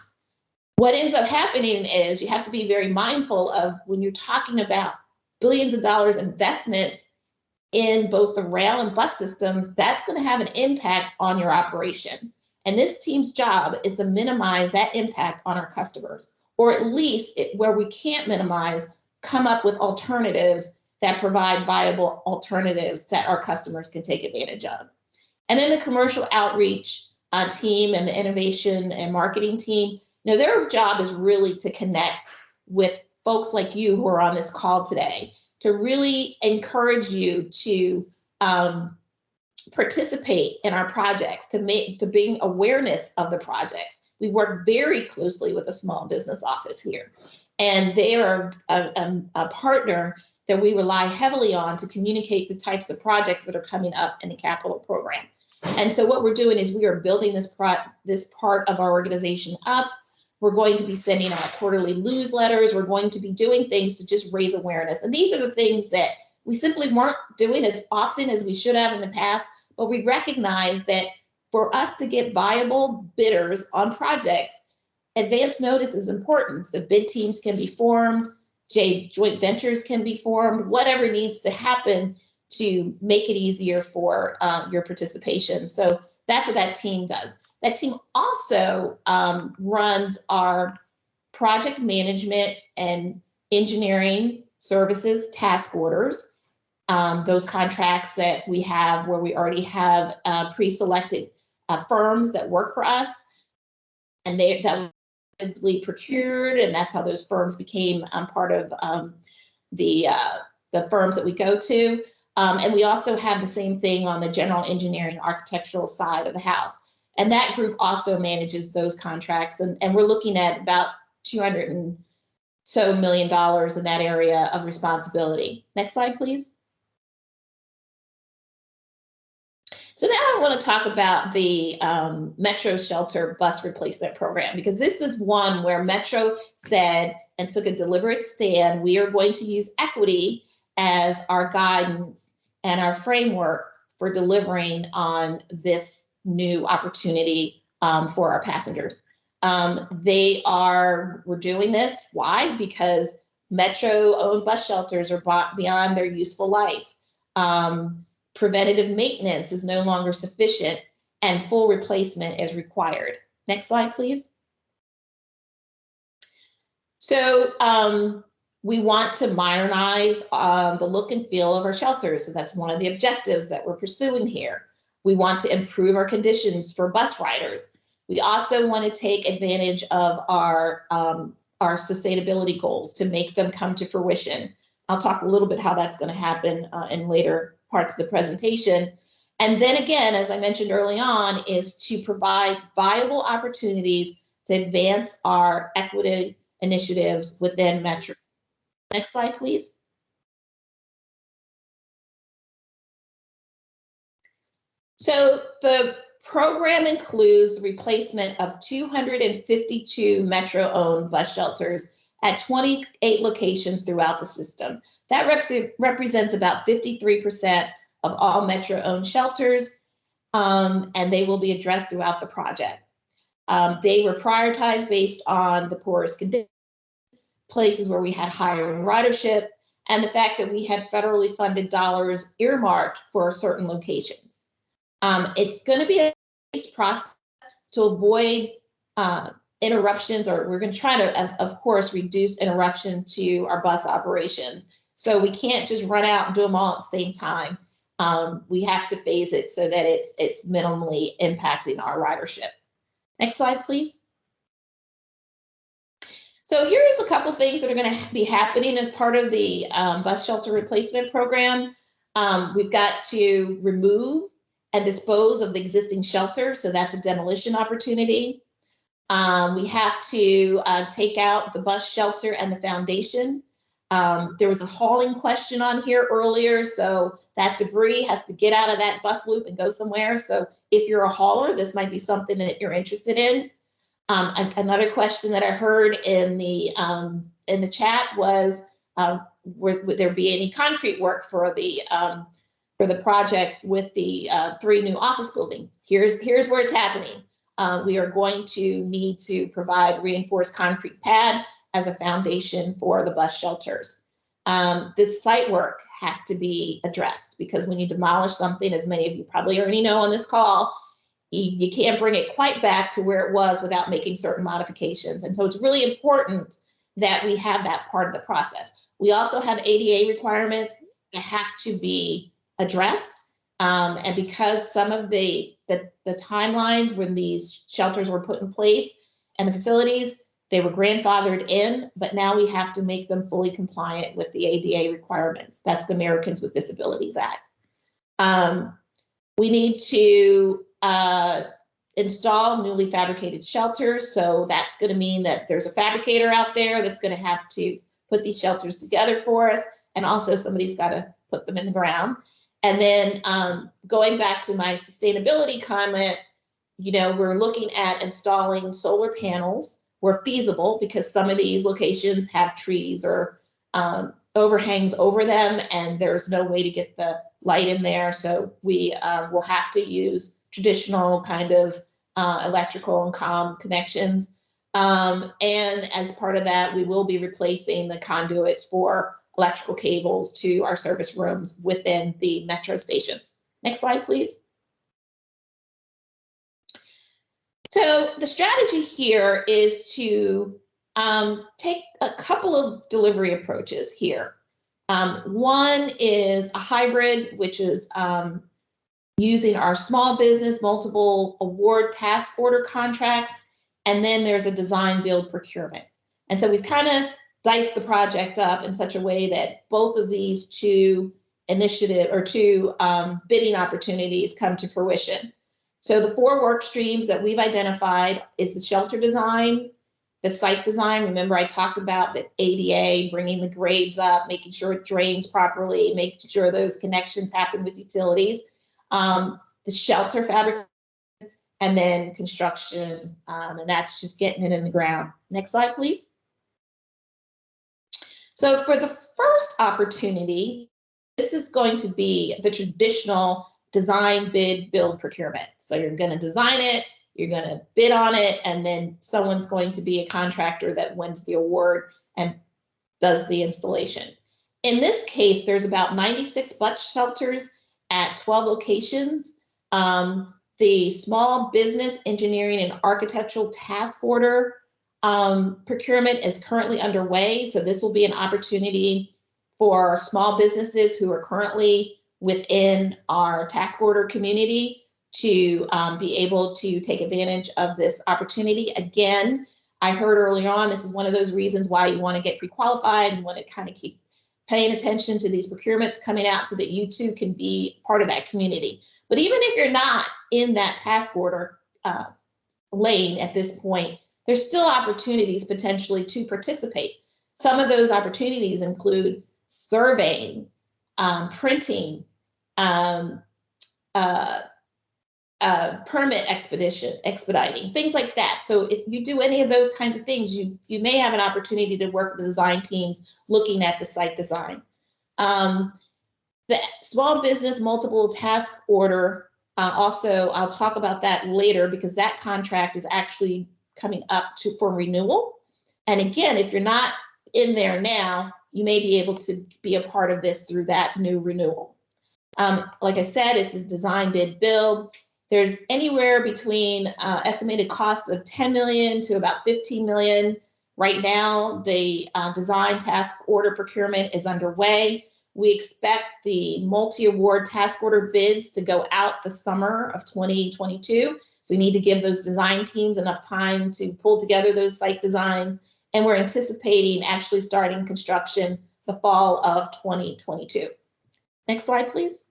S9: What ends up happening is you have to be very mindful of when you're talking about billions of dollars investments in both the rail and bus systems, that's going to have an impact on your operation. And this team's job is to minimize that impact on our customers, or at least where we can't minimize, come up with alternatives that provide viable alternatives that our customers can take advantage of. And then the commercial outreach team and the innovation and marketing team, you know, their job is really to connect with folks like you who are on this call today, to really encourage you to participate in our projects, to bring awareness of the projects. We work very closely with the small business office here, and they are a partner that we rely heavily on to communicate the types of projects that are coming up in the capital program. And so what we're doing is we are building this part of our organization up. We're going to be sending out quarterly newsletters. We're going to be doing things to just raise awareness. And these are the things that we simply weren't doing as often as we should have in the past, but we recognize that for us to get viable bidders on projects, advance notice is important. The bid teams can be formed, joint ventures can be formed, whatever needs to happen to make it easier for your participation. So that's what that team does. That team also runs our project management and engineering services task orders, those contracts that we have where we already have pre-selected firms that work for us, and that were procured, and that's how those firms became part of the firms that we go to. And we also have the same thing on the general engineering architectural side of the house. And that group also manages those contracts. And we're looking at about $200 and so million in that area of responsibility. Next slide, please. So now I want to talk about the Metro Shelter Bus Replacement Program, because this is one where Metro said and took a deliberate stand. We are going to use equity as our guidance and our framework for delivering on this new opportunity for our passengers. We're doing this. Why? Because Metro-owned bus shelters are beyond their useful life. Preventative maintenance is no longer sufficient, and full replacement is required. Next slide, please. So we want to modernize the look and feel of our shelters. So that's one of the objectives that we're pursuing here. We want to improve our conditions for bus riders. We also want to take advantage of our sustainability goals to make them come to fruition. I'll talk a little bit how that's going to happen in later parts of the presentation. And then again, as I mentioned early on, is to provide viable opportunities to advance our equity initiatives within Metro. Next slide, please. So the program includes the replacement of 252 Metro-owned bus shelters at 28 locations throughout the system. That represents about 53% of all Metro-owned shelters, and they will be addressed throughout the project. They were prioritized based on the poorest conditions, places where we had higher ridership, and the fact that we had federally funded dollars earmarked for certain locations. It's going to be a process to avoid interruptions, or we're going to try to, of course, reduce interruption to our bus operations. So we can't just run out and do them all at the same time. We have to phase it so that it's minimally impacting our ridership. Next slide, please. So here's a couple things that are going to be happening as part of the bus shelter replacement program. We've got to remove and dispose of the existing shelter, so that's a demolition opportunity. We have to take out the bus shelter and the foundation. There was a hauling question on here earlier, so that debris has to get out of that bus loop and go somewhere. So if you're a hauler, this might be something that you're interested in. Another question that I heard in the chat was, would there be any concrete work for the project with the 3 new office buildings? Here's where it's happening. We are going to need to provide reinforced concrete pad as a foundation for the bus shelters. This site work has to be addressed, because when you demolish something, as many of you probably already know on this call, you can't bring it quite back to where it was without making certain modifications. And so it's really important that we have that part of the process. We also have ADA requirements that have to be addressed. And because some of the timelines when these shelters were put in place and the facilities, they were grandfathered in, but now we have to make them fully compliant with the ADA requirements. That's the Americans with Disabilities Act. We need to install newly fabricated shelters. So that's going to mean that there's a fabricator out there that's going to have to put these shelters together for us. And also somebody's got to put them in the ground. And then going back to my sustainability comment, you know, we're looking at installing solar panels where feasible, because some of these locations have trees or overhangs over them, and there's no way to get the light in there. So we will have to use traditional kind of electrical and comm connections. And as part of that, we will be replacing the conduits for electrical cables to our service rooms within the metro stations. Next slide, please. So the strategy here is to take a couple of delivery approaches here. One is a hybrid, which is using our small business multiple award task order contracts, and then there's a design build procurement. And so we've kind of diced the project up in such a way that both of these two bidding opportunities come to fruition. So the 4 work streams that we've identified is the shelter design, the site design. Remember, I talked about the ADA, bringing the grades up, making sure it drains properly, making sure those connections happen with utilities, the shelter fabric, and then construction, and that's just getting it in the ground. Next slide, please. So for the first opportunity, this is going to be the traditional design, bid, build, procurement. So you're going to design it, you're going to bid on it, and then someone's going to be a contractor that wins the award and does the installation. In this case, there's about 96 bus shelters at 12 locations. The small business engineering and architectural task order procurement is currently underway. So this will be an opportunity for small businesses who are currently within our task order community to be able to take advantage of this opportunity. Again, I heard early on, this is one of those reasons why you want to get pre-qualified and want to kind of keep paying attention to these procurements coming out so that you too can be part of that community. But even if you're not in that task order lane at this point, there's still opportunities potentially to participate. Some of those opportunities include surveying, printing, permit expediting, things like that. So if you do any of those kinds of things, you may have an opportunity to work with the design teams looking at the site design. The small business multiple task order, also, I'll talk about that later because that contract is actually coming up for renewal. And again, if you're not in there now, you may be able to be a part of this through that new renewal. Like I said, it's this design, bid, build. There's anywhere between estimated costs of 10 million to about 15 million Right now, the design task order procurement is underway. We expect the multi-award task order bids to go out the summer of 2022. So we need to give those design teams enough time to pull together those site designs. And we're anticipating actually starting construction the fall of 2022. Next slide, please.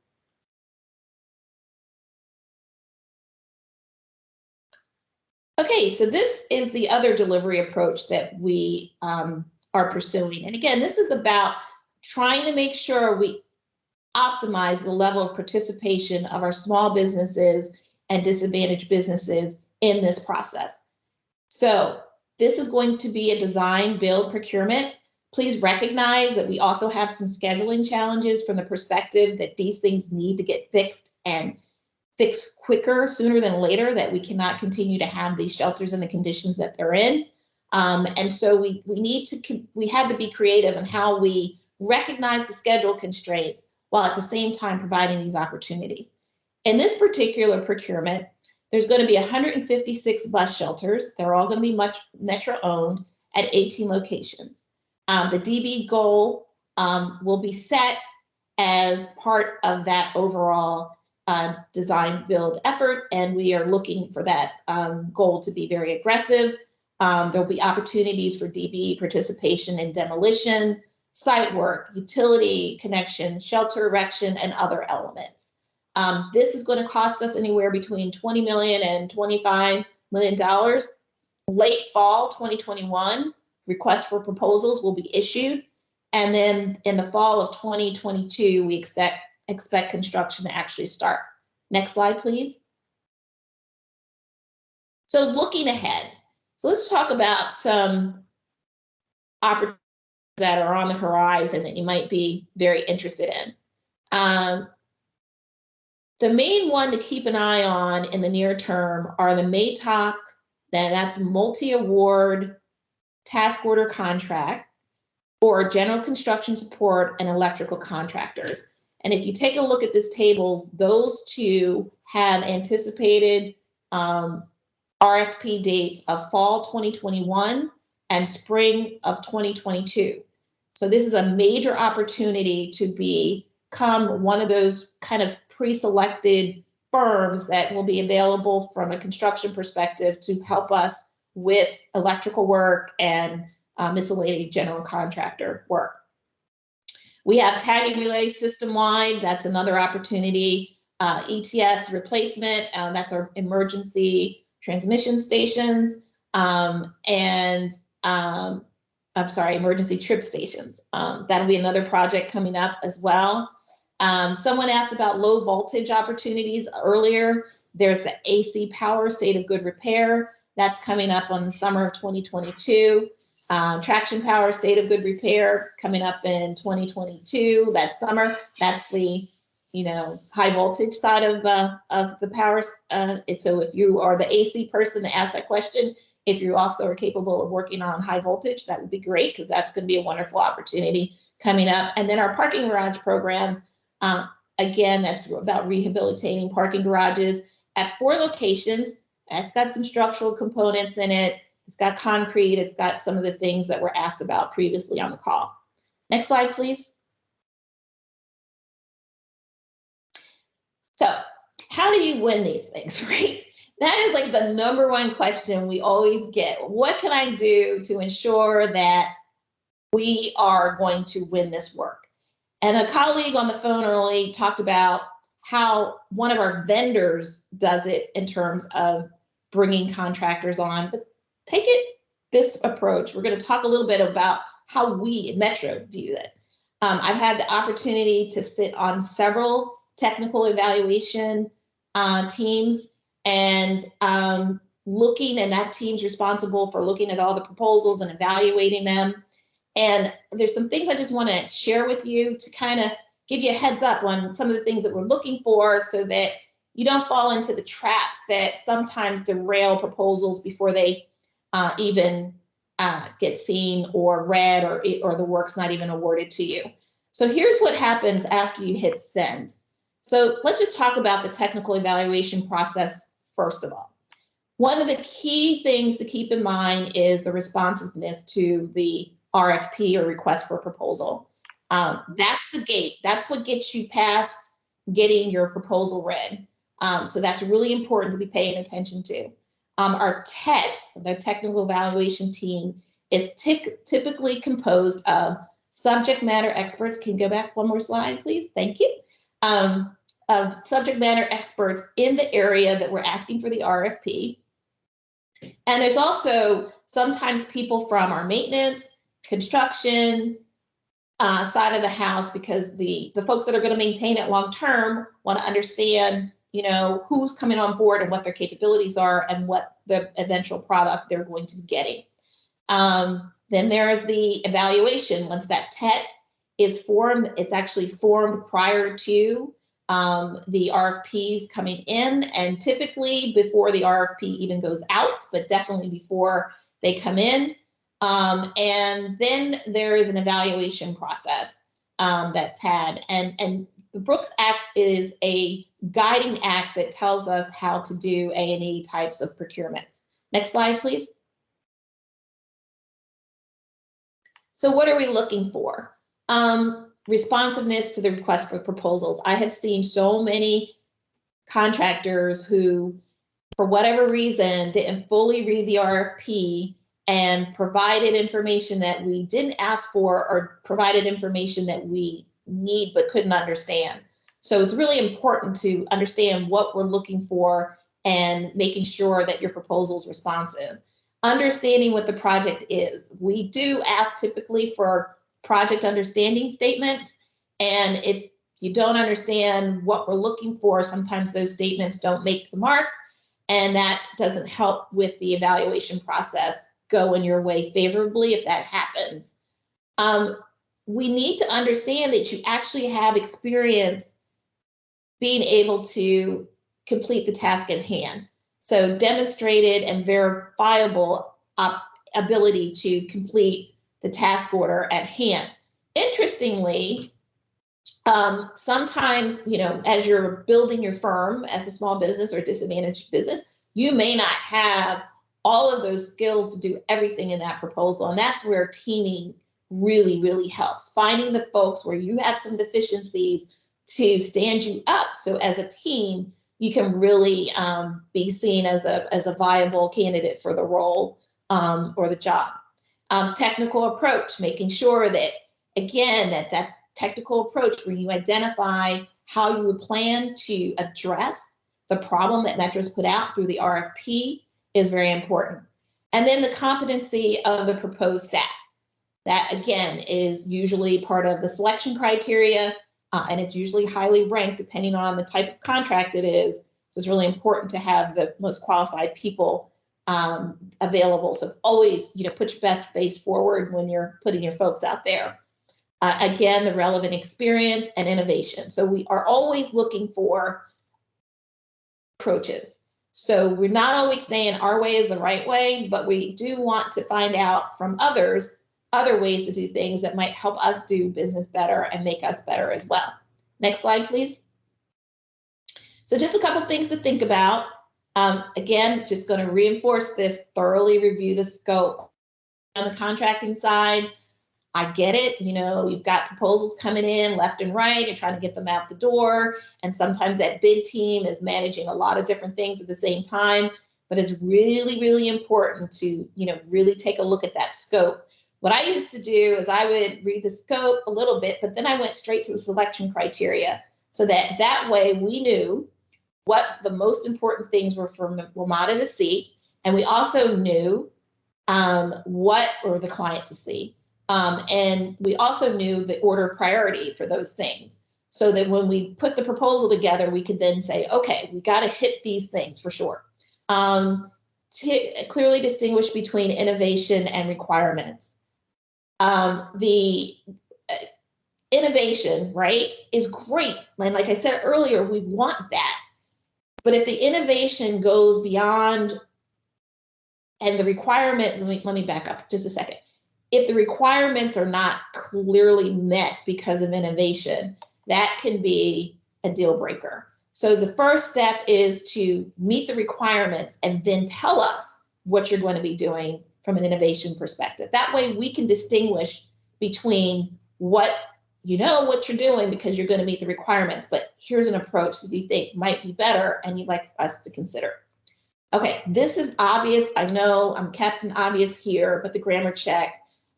S9: Okay, so this is the other delivery approach that we are pursuing. And again, this is about trying to make sure we optimize the level of participation of our small businesses and disadvantaged businesses in this process. So this is going to be a design build procurement. Please recognize that we also have some scheduling challenges from the perspective that these things need to get fixed and fixed quicker sooner than later, that we cannot continue to have these shelters in the conditions that they're in. And so we had to be creative in how we recognize the schedule constraints while at the same time providing these opportunities. In this particular procurement, there's going to be 156 bus shelters. They're all going to be Metro owned at 18 locations. The DB goal will be set as part of that overall design build effort, and we are looking for that goal to be very aggressive. There'll be opportunities for DB participation in demolition, site work, utility connection, shelter erection, and other elements. This is going to cost us anywhere between $20 million and $25 million. Late fall 2021, requests for proposals will be issued. And then in the fall of 2022, we expect construction to actually start. Next slide, please. So looking ahead, so let's talk about some opportunities that are on the horizon that you might be very interested in. The main one to keep an eye on in the near term are the MATOC, that's multi-award task order contract for general construction support and electrical contractors. And if you take a look at this table, those two have anticipated RFP dates of fall 2021 and spring of 2022. So this is a major opportunity to become one of those kind of pre-selected firms that will be available from a construction perspective to help us with electrical work and miscellaneous general contractor work. We have tagging relay system-wide. That's another opportunity. ETS replacement, that's our emergency transmission stations, emergency trip stations. That'll be another project coming up as well. Someone asked about low voltage opportunities earlier. There's the AC power state of good repair. That's coming up on the summer of 2022. Traction power state of good repair coming up in 2022, that summer. That's the high voltage side of the power. So if you are the AC person to ask that question, if you also are capable of working on high voltage, that would be great, because that's going to be a wonderful opportunity coming up. And then our parking garage programs, again, that's about rehabilitating parking garages at 4 locations. It's got some structural components in it. It's got concrete. It's got some of the things that were asked about previously on the call. Next slide, please. So how do you win these things, right? That is like the #1 question we always get. What can I do to ensure that we are going to win this work? And a colleague on the phone early talked about how one of our vendors does it in terms of bringing contractors on. But take this approach. We're going to talk a little bit about how we at Metro do that. I've had the opportunity to sit on several technical evaluation teams, and that team's responsible for looking at all the proposals and evaluating them. And there's some things I just want to share with you to kind of give you a heads up on some of the things that we're looking for, so that you don't fall into the traps that sometimes derail proposals before they even get seen or read, or the work's not even awarded to you. So here's what happens after you hit send. So let's just talk about the technical evaluation process first of all. One of the key things to keep in mind is the responsiveness to the RFP or request for proposal. That's the gate. That's what gets you past getting your proposal read. So that's really important to be paying attention to. Our TET, the technical evaluation team, is typically composed of subject matter experts. Can you go back one more slide, please? Thank you. Of subject matter experts in the area that we're asking for the RFP. And there's also sometimes people from our maintenance, construction side of the house, because the folks that are going to maintain it long term want to understand, you know, who's coming on board and what their capabilities are and what the eventual product they're going to be getting. Then there's the evaluation. Once that TET is formed, it's actually formed prior to the RFPs coming in, and typically before the RFP even goes out, but definitely before they come in. And then there is an evaluation process that's had. And the Brooks Act is a guiding act that tells us how to do A&E types of procurement. Next slide, please. So what are we looking for? Responsiveness to the request for proposals. I have seen so many contractors who, for whatever reason, didn't fully read the RFP and provided information that we didn't ask for, or provided information that we need but couldn't understand. So it's really important to understand what we're looking for and making sure that your proposal is responsive. Understanding what the project is. We do ask typically for project understanding statements, and if you don't understand what we're looking for, sometimes those statements don't make the mark, and that doesn't help with the evaluation process go in your way favorably if that happens. We need to understand that you actually have experience being able to complete the task at hand. So demonstrated and verifiable ability to complete the task order at hand. Interestingly, sometimes, you know, as you're building your firm as a small business or disadvantaged business, you may not have all of those skills to do everything in that proposal. And that's where teaming really, really helps. Finding the folks where you have some deficiencies to stand you up. So as a team, you can really be seen as a viable candidate for the role or the job. Technical approach, making sure that, again, that's technical approach where you identify how you would plan to address the problem that Metro's put out through the RFP is very important. And then the competency of the proposed staff. That, again, is usually part of the selection criteria, and it's usually highly ranked depending on the type of contract it is. So it's really important to have the most qualified people available. So always, you know, put your best face forward when you're putting your folks out there. Again, the relevant experience and innovation. So we are always looking for approaches. So we're not always saying our way is the right way, but we do want to find out from others other ways to do things that might help us do business better and make us better as well. Next slide, please. So just a couple things to think about. Again, just going to reinforce this, thoroughly review the scope. On the contracting side, I get it. You know, you've got proposals coming in left and right. You're trying to get them out the door. And sometimes that bid team is managing a lot of different things at the same time. But it's really, really important to, you know, really take a look at that scope. What I used to do is I would read the scope a little bit, but then I went straight to the selection criteria so that way we knew what the most important things were for WMATA to see. And we also knew what, or the client to see. And we also knew the order of priority for those things. So that when we put the proposal together, we could then say, okay, we got to hit these things for sure. To clearly distinguish between innovation and requirements. The innovation, right, is great. And like I said earlier, we want that. But if the innovation goes beyond, and the requirements, let me back up just a second. If the requirements are not clearly met because of innovation, that can be a deal breaker. So the first step is to meet the requirements and then tell us what you're going to be doing from an innovation perspective. That way we can distinguish between what you're doing because you're going to meet the requirements, but here's an approach that you think might be better and you'd like us to consider. Okay, this is obvious. I know I'm Captain Obvious here, but the grammar check.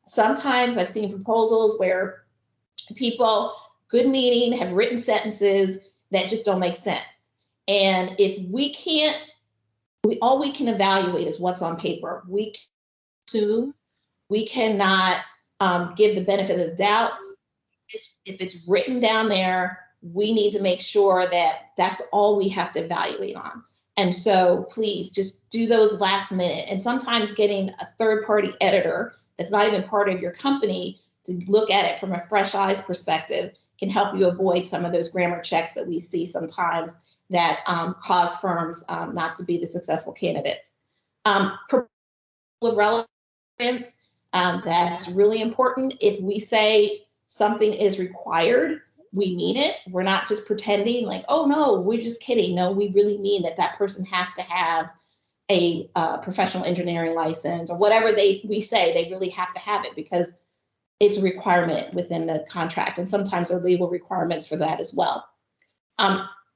S9: Sometimes I've seen proposals where people, good meaning, have written sentences that just don't make sense. And if we can't, all we can evaluate is what's on paper. We can assume, we cannot give the benefit of the doubt. If it's written down there, we need to make sure that that's all we have to evaluate on. And so please just do those last minute. And sometimes getting a third-party editor that's not even part of your company to look at it from a fresh eyes perspective can help you avoid some of those grammar checks that we see sometimes that cause firms not to be the successful candidates. With relevance, that's really important. If we say something is required, we mean it. We're not just pretending like, oh no, we're just kidding. No, we really mean that that person has to have a professional engineering license or whatever we say, they really have to have it because it's a requirement within the contract. And sometimes there are legal requirements for that as well.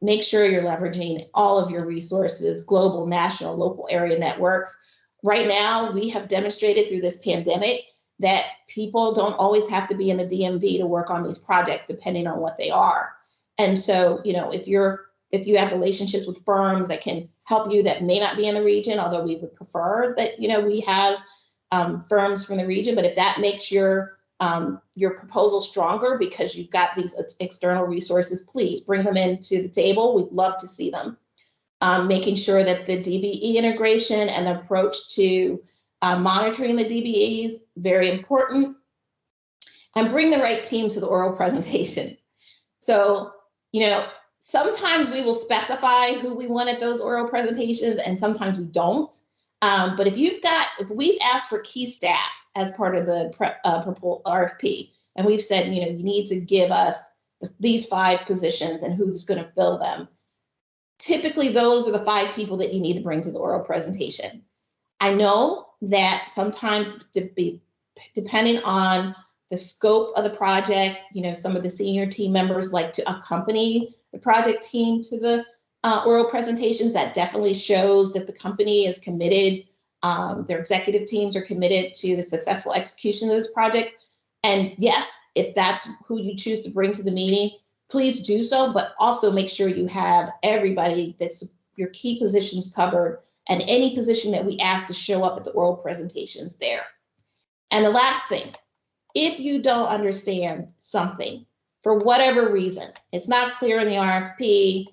S9: Make sure you're leveraging all of your resources, global, national, local area networks. Right now, we have demonstrated through this pandemic that people don't always have to be in the DMV to work on these projects, depending on what they are. And so, if you have relationships with firms that can help you that may not be in the region, although we would prefer that, we have firms from the region, but if that makes your proposal stronger because you've got these external resources, please bring them into the table. We'd love to see them. Making sure that the DBE integration and the approach to monitoring the DBEs, very important. And bring the right team to the oral presentations. So, sometimes we will specify who we want at those oral presentations and sometimes we don't. But if we've asked for key staff as part of the RFP, and we've said, you need to give us these 5 positions and who's going to fill them. Typically, those are the 5 people that you need to bring to the oral presentation. I know that sometimes, depending on the scope of the project, some of the senior team members like to accompany the project team to the oral presentations. That definitely shows that the company is committed, their executive teams are committed to the successful execution of those projects. And yes, if that's who you choose to bring to the meeting, please do so, but also make sure you have everybody that's your key positions covered and any position that we ask to show up at the oral presentations there. And the last thing, if you don't understand something for whatever reason, it's not clear in the RFP,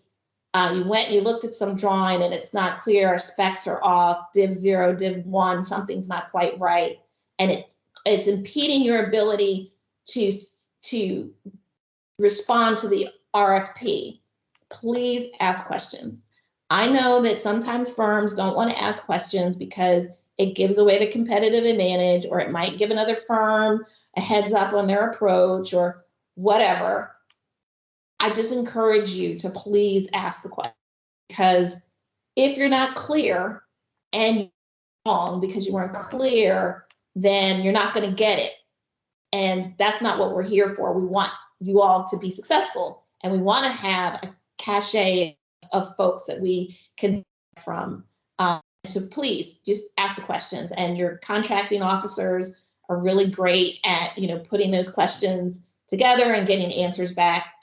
S9: you went and you looked at some drawing and it's not clear, our specs are off, div 0, div 1, something's not quite right, and it's impeding your ability to respond to the RFP, please ask questions. I know that sometimes firms don't want to ask questions because it gives away the competitive advantage, or it might give another firm a heads up on their approach or whatever. I just encourage you to please ask the question, because if you're not clear and you're wrong because you weren't clear, then you're not going to get it. And that's not what we're here for. We want you all to be successful, and we want to have a cachet of folks that we can from. So please just ask the questions, and your contracting officers are really great at putting those questions together and getting answers back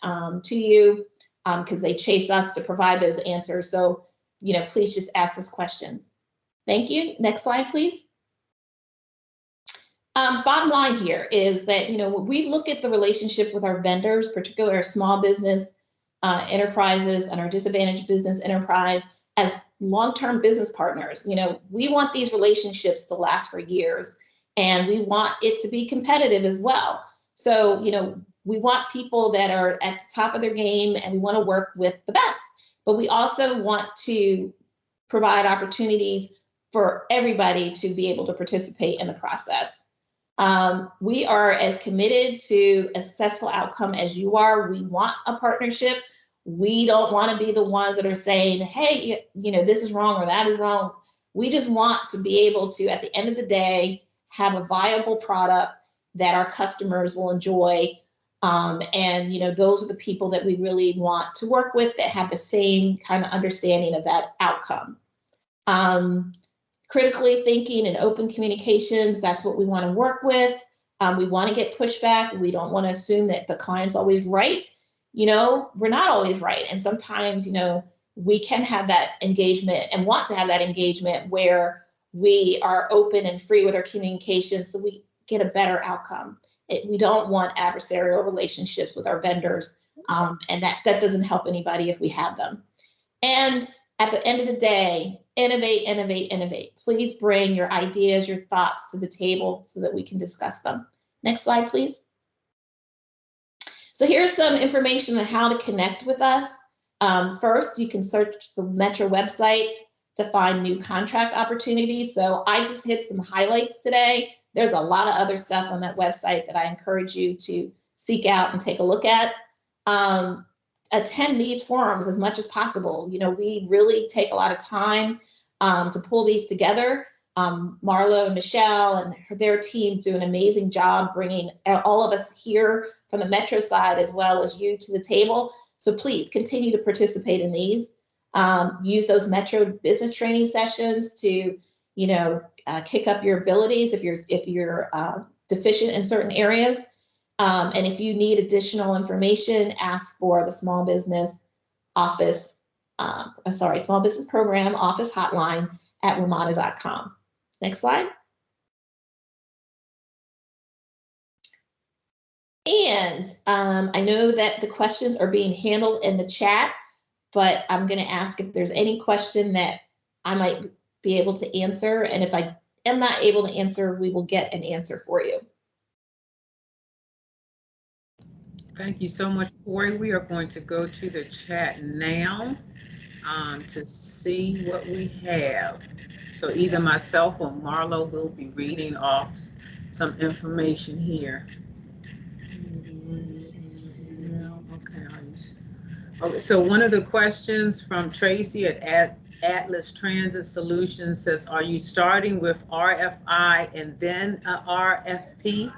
S9: to you because they chase us to provide those answers. So please just ask those questions. Thank you. Next slide, please. Bottom line here is that we look at the relationship with our vendors, particularly our small business enterprises and our disadvantaged business enterprise, as long-term business partners. We want these relationships to last for years, and we want it to be competitive as well. So, we want people that are at the top of their game, and we want to work with the best, but we also want to provide opportunities for everybody to be able to participate in the process. We are as committed to a successful outcome as you are. We want a partnership We don't want to be the ones that are saying, hey, this is wrong or that is wrong. We just want to be able to, at the end of the day, have a viable product that our customers will enjoy. And those are the people that we really want to work with, that have the same kind of understanding of that outcome. Critically thinking and open communications, that's what we want to work with. We want to get pushback. We don't want to assume that the client's always right. We're not always right. And sometimes, we can have that engagement and want to have that engagement where we are open and free with our communication so we get a better outcome. We don't want adversarial relationships with our vendors, and that doesn't help anybody if we have them. And at the end of the day, innovate, innovate, innovate. Please bring your ideas, your thoughts to the table so that we can discuss them. Next slide, please. So here's some information on how to connect with us. First, you can search the Metro website to find new contract opportunities. So I just hit some highlights today. There's a lot of other stuff on that website that I encourage you to seek out and take a look at. Attend these forums as much as possible. We really take a lot of time to pull these together. Marlo and Michelle and their team do an amazing job bringing all of us here from the Metro side as well as you to the table. So please continue to participate in these. Use those Metro business training sessions to, kick up your abilities if you're deficient in certain areas. And if you need additional information, ask for the Small Business Program Office Hotline at WMATA.com. Next slide. And I know that the questions are being handled in the chat, but I'm going to ask if there's any question that I might be able to answer. And if I am not able to answer, we will get an answer for you.
S2: Thank you so much, Corey. We are going to go to the chat now to see what we have. So either myself or Marlo will be reading off some information here. Okay, so one of the questions from Tracy at Atlas Transit Solutions says, are you starting with RFI and then a RFP?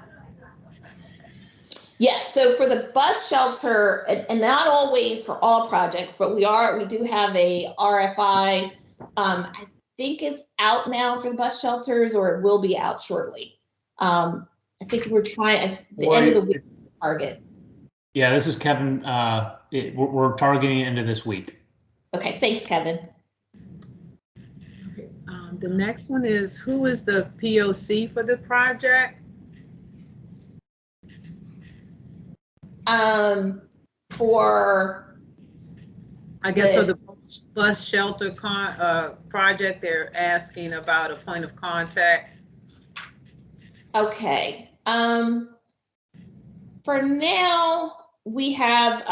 S9: Yes, so for the bus shelter, and not always for all projects, but we do have a RFI. I think it's out now for the bus shelters, or it will be out shortly. I think we're trying at the end of the week target.
S10: Yeah, this is Kevin. We're targeting end of this week.
S9: Okay, thanks, Kevin.
S2: Okay, the next one is, who is the POC for the project? So the bus shelter project, they're asking about a point of contact.
S9: Okay. For now, we have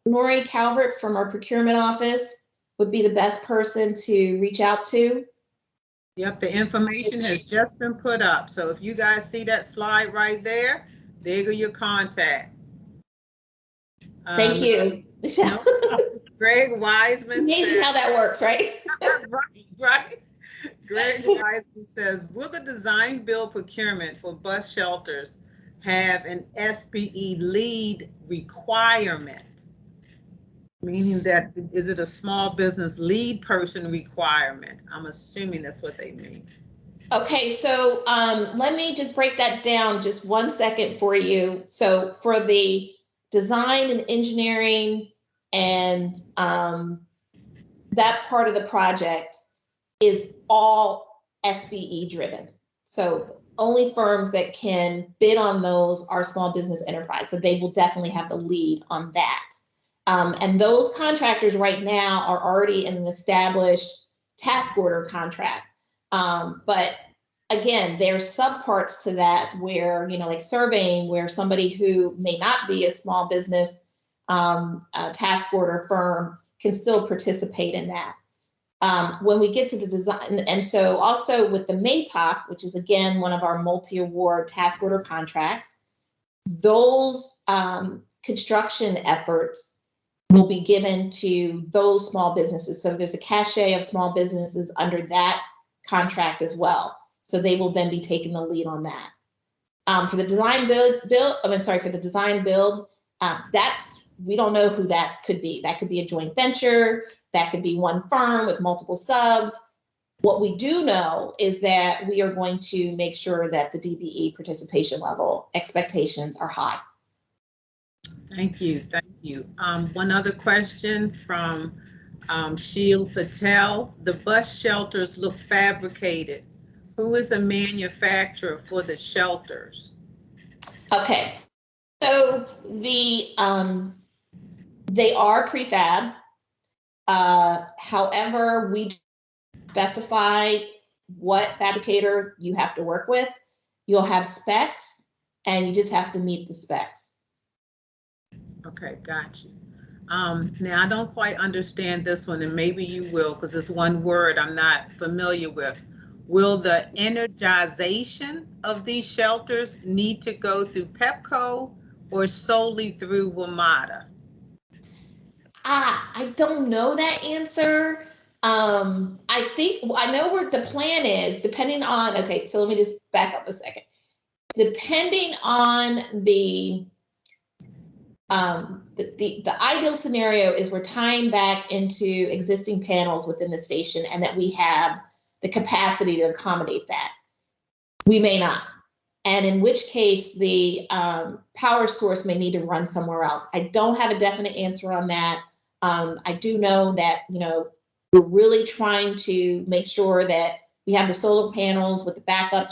S9: Nori Calvert from our procurement office would be the best person to reach out to.
S2: Yep, the information has just been put up. So if you guys see that slide right there, there go your contact.
S9: Thank you, Michelle.
S2: Greg Wiseman.
S9: Amazing how that works, right?
S2: right. Greg Wiseman says, will the design build procurement for bus shelters have an SBE lead requirement? Meaning that, is it a small business lead person requirement? I'm assuming that's what they mean.
S9: Okay, so let me just break that down just 1 second for you. So for the design and engineering and that part of the project is all SBE driven. So only firms that can bid on those are small business enterprise. So they will definitely have the lead on that. And those contractors right now are already in an established task order contract. But again, there's subparts to that where, like surveying, where somebody who may not be a small business task order firm can still participate in that. When we get to the design, and so also with the MATOC, which is again one of our multi-award task order contracts, those construction efforts will be given to those small businesses. So there's a cachet of small businesses under that contract as well. So they will then be taking the lead on that. For the design build, we don't know who that could be. That could be a joint venture. That could be one firm with multiple subs. What we do know is that we are going to make sure that the DBE participation level expectations are high.
S2: Thank you. Thank you. One other question from Sheil Patel. The bus shelters look fabricated. Who is the manufacturer for the shelters?
S9: Okay, so they are prefab. However, we specify what fabricator you have to work with. You'll have specs, and you just have to meet the specs.
S2: Okay, got you. Now, I don't quite understand this one, and maybe you will, because it's one word I'm not familiar with. Will the energization of these shelters need to go through PEPCO or solely through WMATA?
S9: I don't know that answer. I know where the plan is, depending on, okay, so let me just back up a second. Depending on the ideal scenario is we're tying back into existing panels within the station and that we have the capacity to accommodate that. We may not. And in which case the power source may need to run somewhere else. I don't have a definite answer on that. I do know that, we're really trying to make sure that we have the solar panels with the backup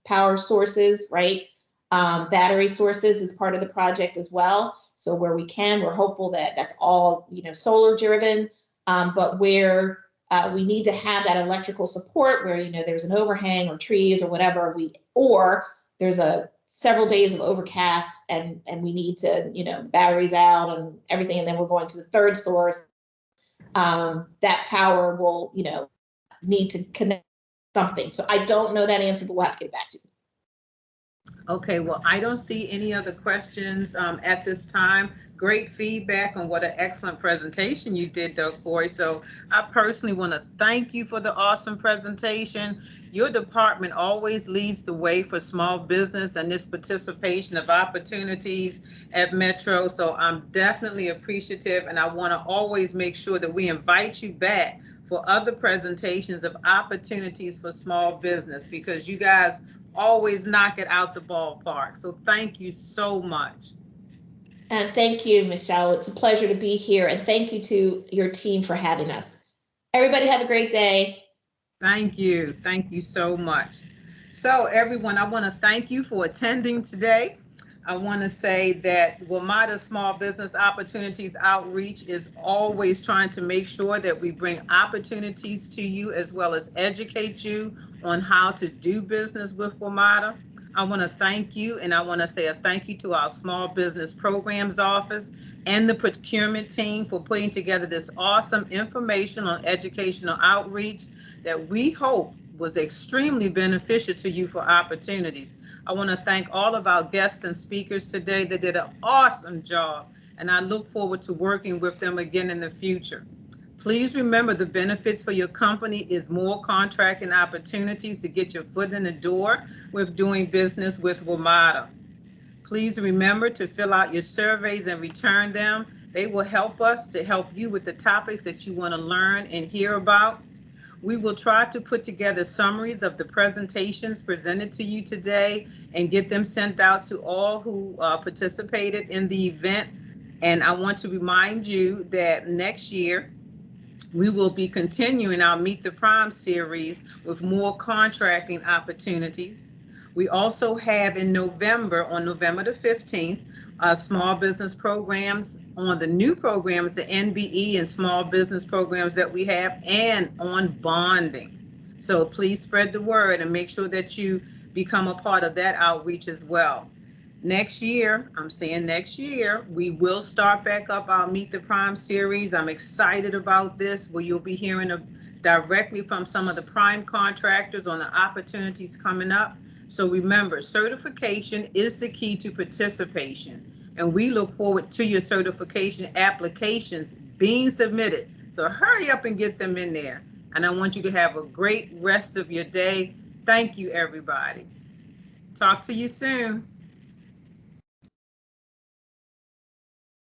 S9: power sources, right? Battery sources is part of the project as well. So where we can, we're hopeful that that's all, solar driven, but where we need to have that electrical support where, there's an overhang or trees or whatever, or there's several days of overcast and we need to, batteries out and everything. And then we're going to the third source. That power will, need to connect something. So I don't know that answer, but we'll have to get back to you.
S2: Okay, well, I don't see any other questions at this time. Great feedback on what an excellent presentation you did, Doug Corey. So I personally want to thank you for the awesome presentation. Your department always leads the way for small business and this participation of opportunities at Metro. So I'm definitely appreciative, and I want to always make sure that we invite you back for other presentations of opportunities for small business, because you guys always knock it out the ballpark. So thank you so much.
S9: And thank you, Michelle. It's a pleasure to be here. And thank you to your team for having us. Everybody have a great day.
S2: Thank you. Thank you so much. So everyone, I want to thank you for attending today. I want to say that WMATA Small Business Opportunities Outreach is always trying to make sure that we bring opportunities to you as well as educate you on how to do business with WMATA. I want to thank you, and I want to say a thank you to our Small Business Programs Office and the procurement team for putting together this awesome informational and educational outreach that we hope was extremely beneficial to you for opportunities. I want to thank all of our guests and speakers today. They did an awesome job, and I look forward to working with them again in the future. Please remember, the benefits for your company is more contracting opportunities to get your foot in the door with doing business with WMATA. Please remember to fill out your surveys and return them. They will help us to help you with the topics that you want to learn and hear about. We will try to put together summaries of the presentations presented to you today and get them sent out to all who participated in the event. And I want to remind you that next year, we will be continuing our Meet the Prime series with more contracting opportunities. We also have in November, on November the 15th, small business programs on the new programs, the NBE and small business programs that we have, and on bonding. So please spread the word and make sure that you become a part of that outreach as well. Next year, I'm saying next year, we will start back up our Meet the Prime series. I'm excited about this, where you'll be hearing directly from some of the prime contractors on the opportunities coming up. So remember, certification is the key to participation. and we look forward to your certification applications being submitted. So hurry up and get them in there. And I want you to have a great rest of your day. Thank you, everybody. Talk to you soon.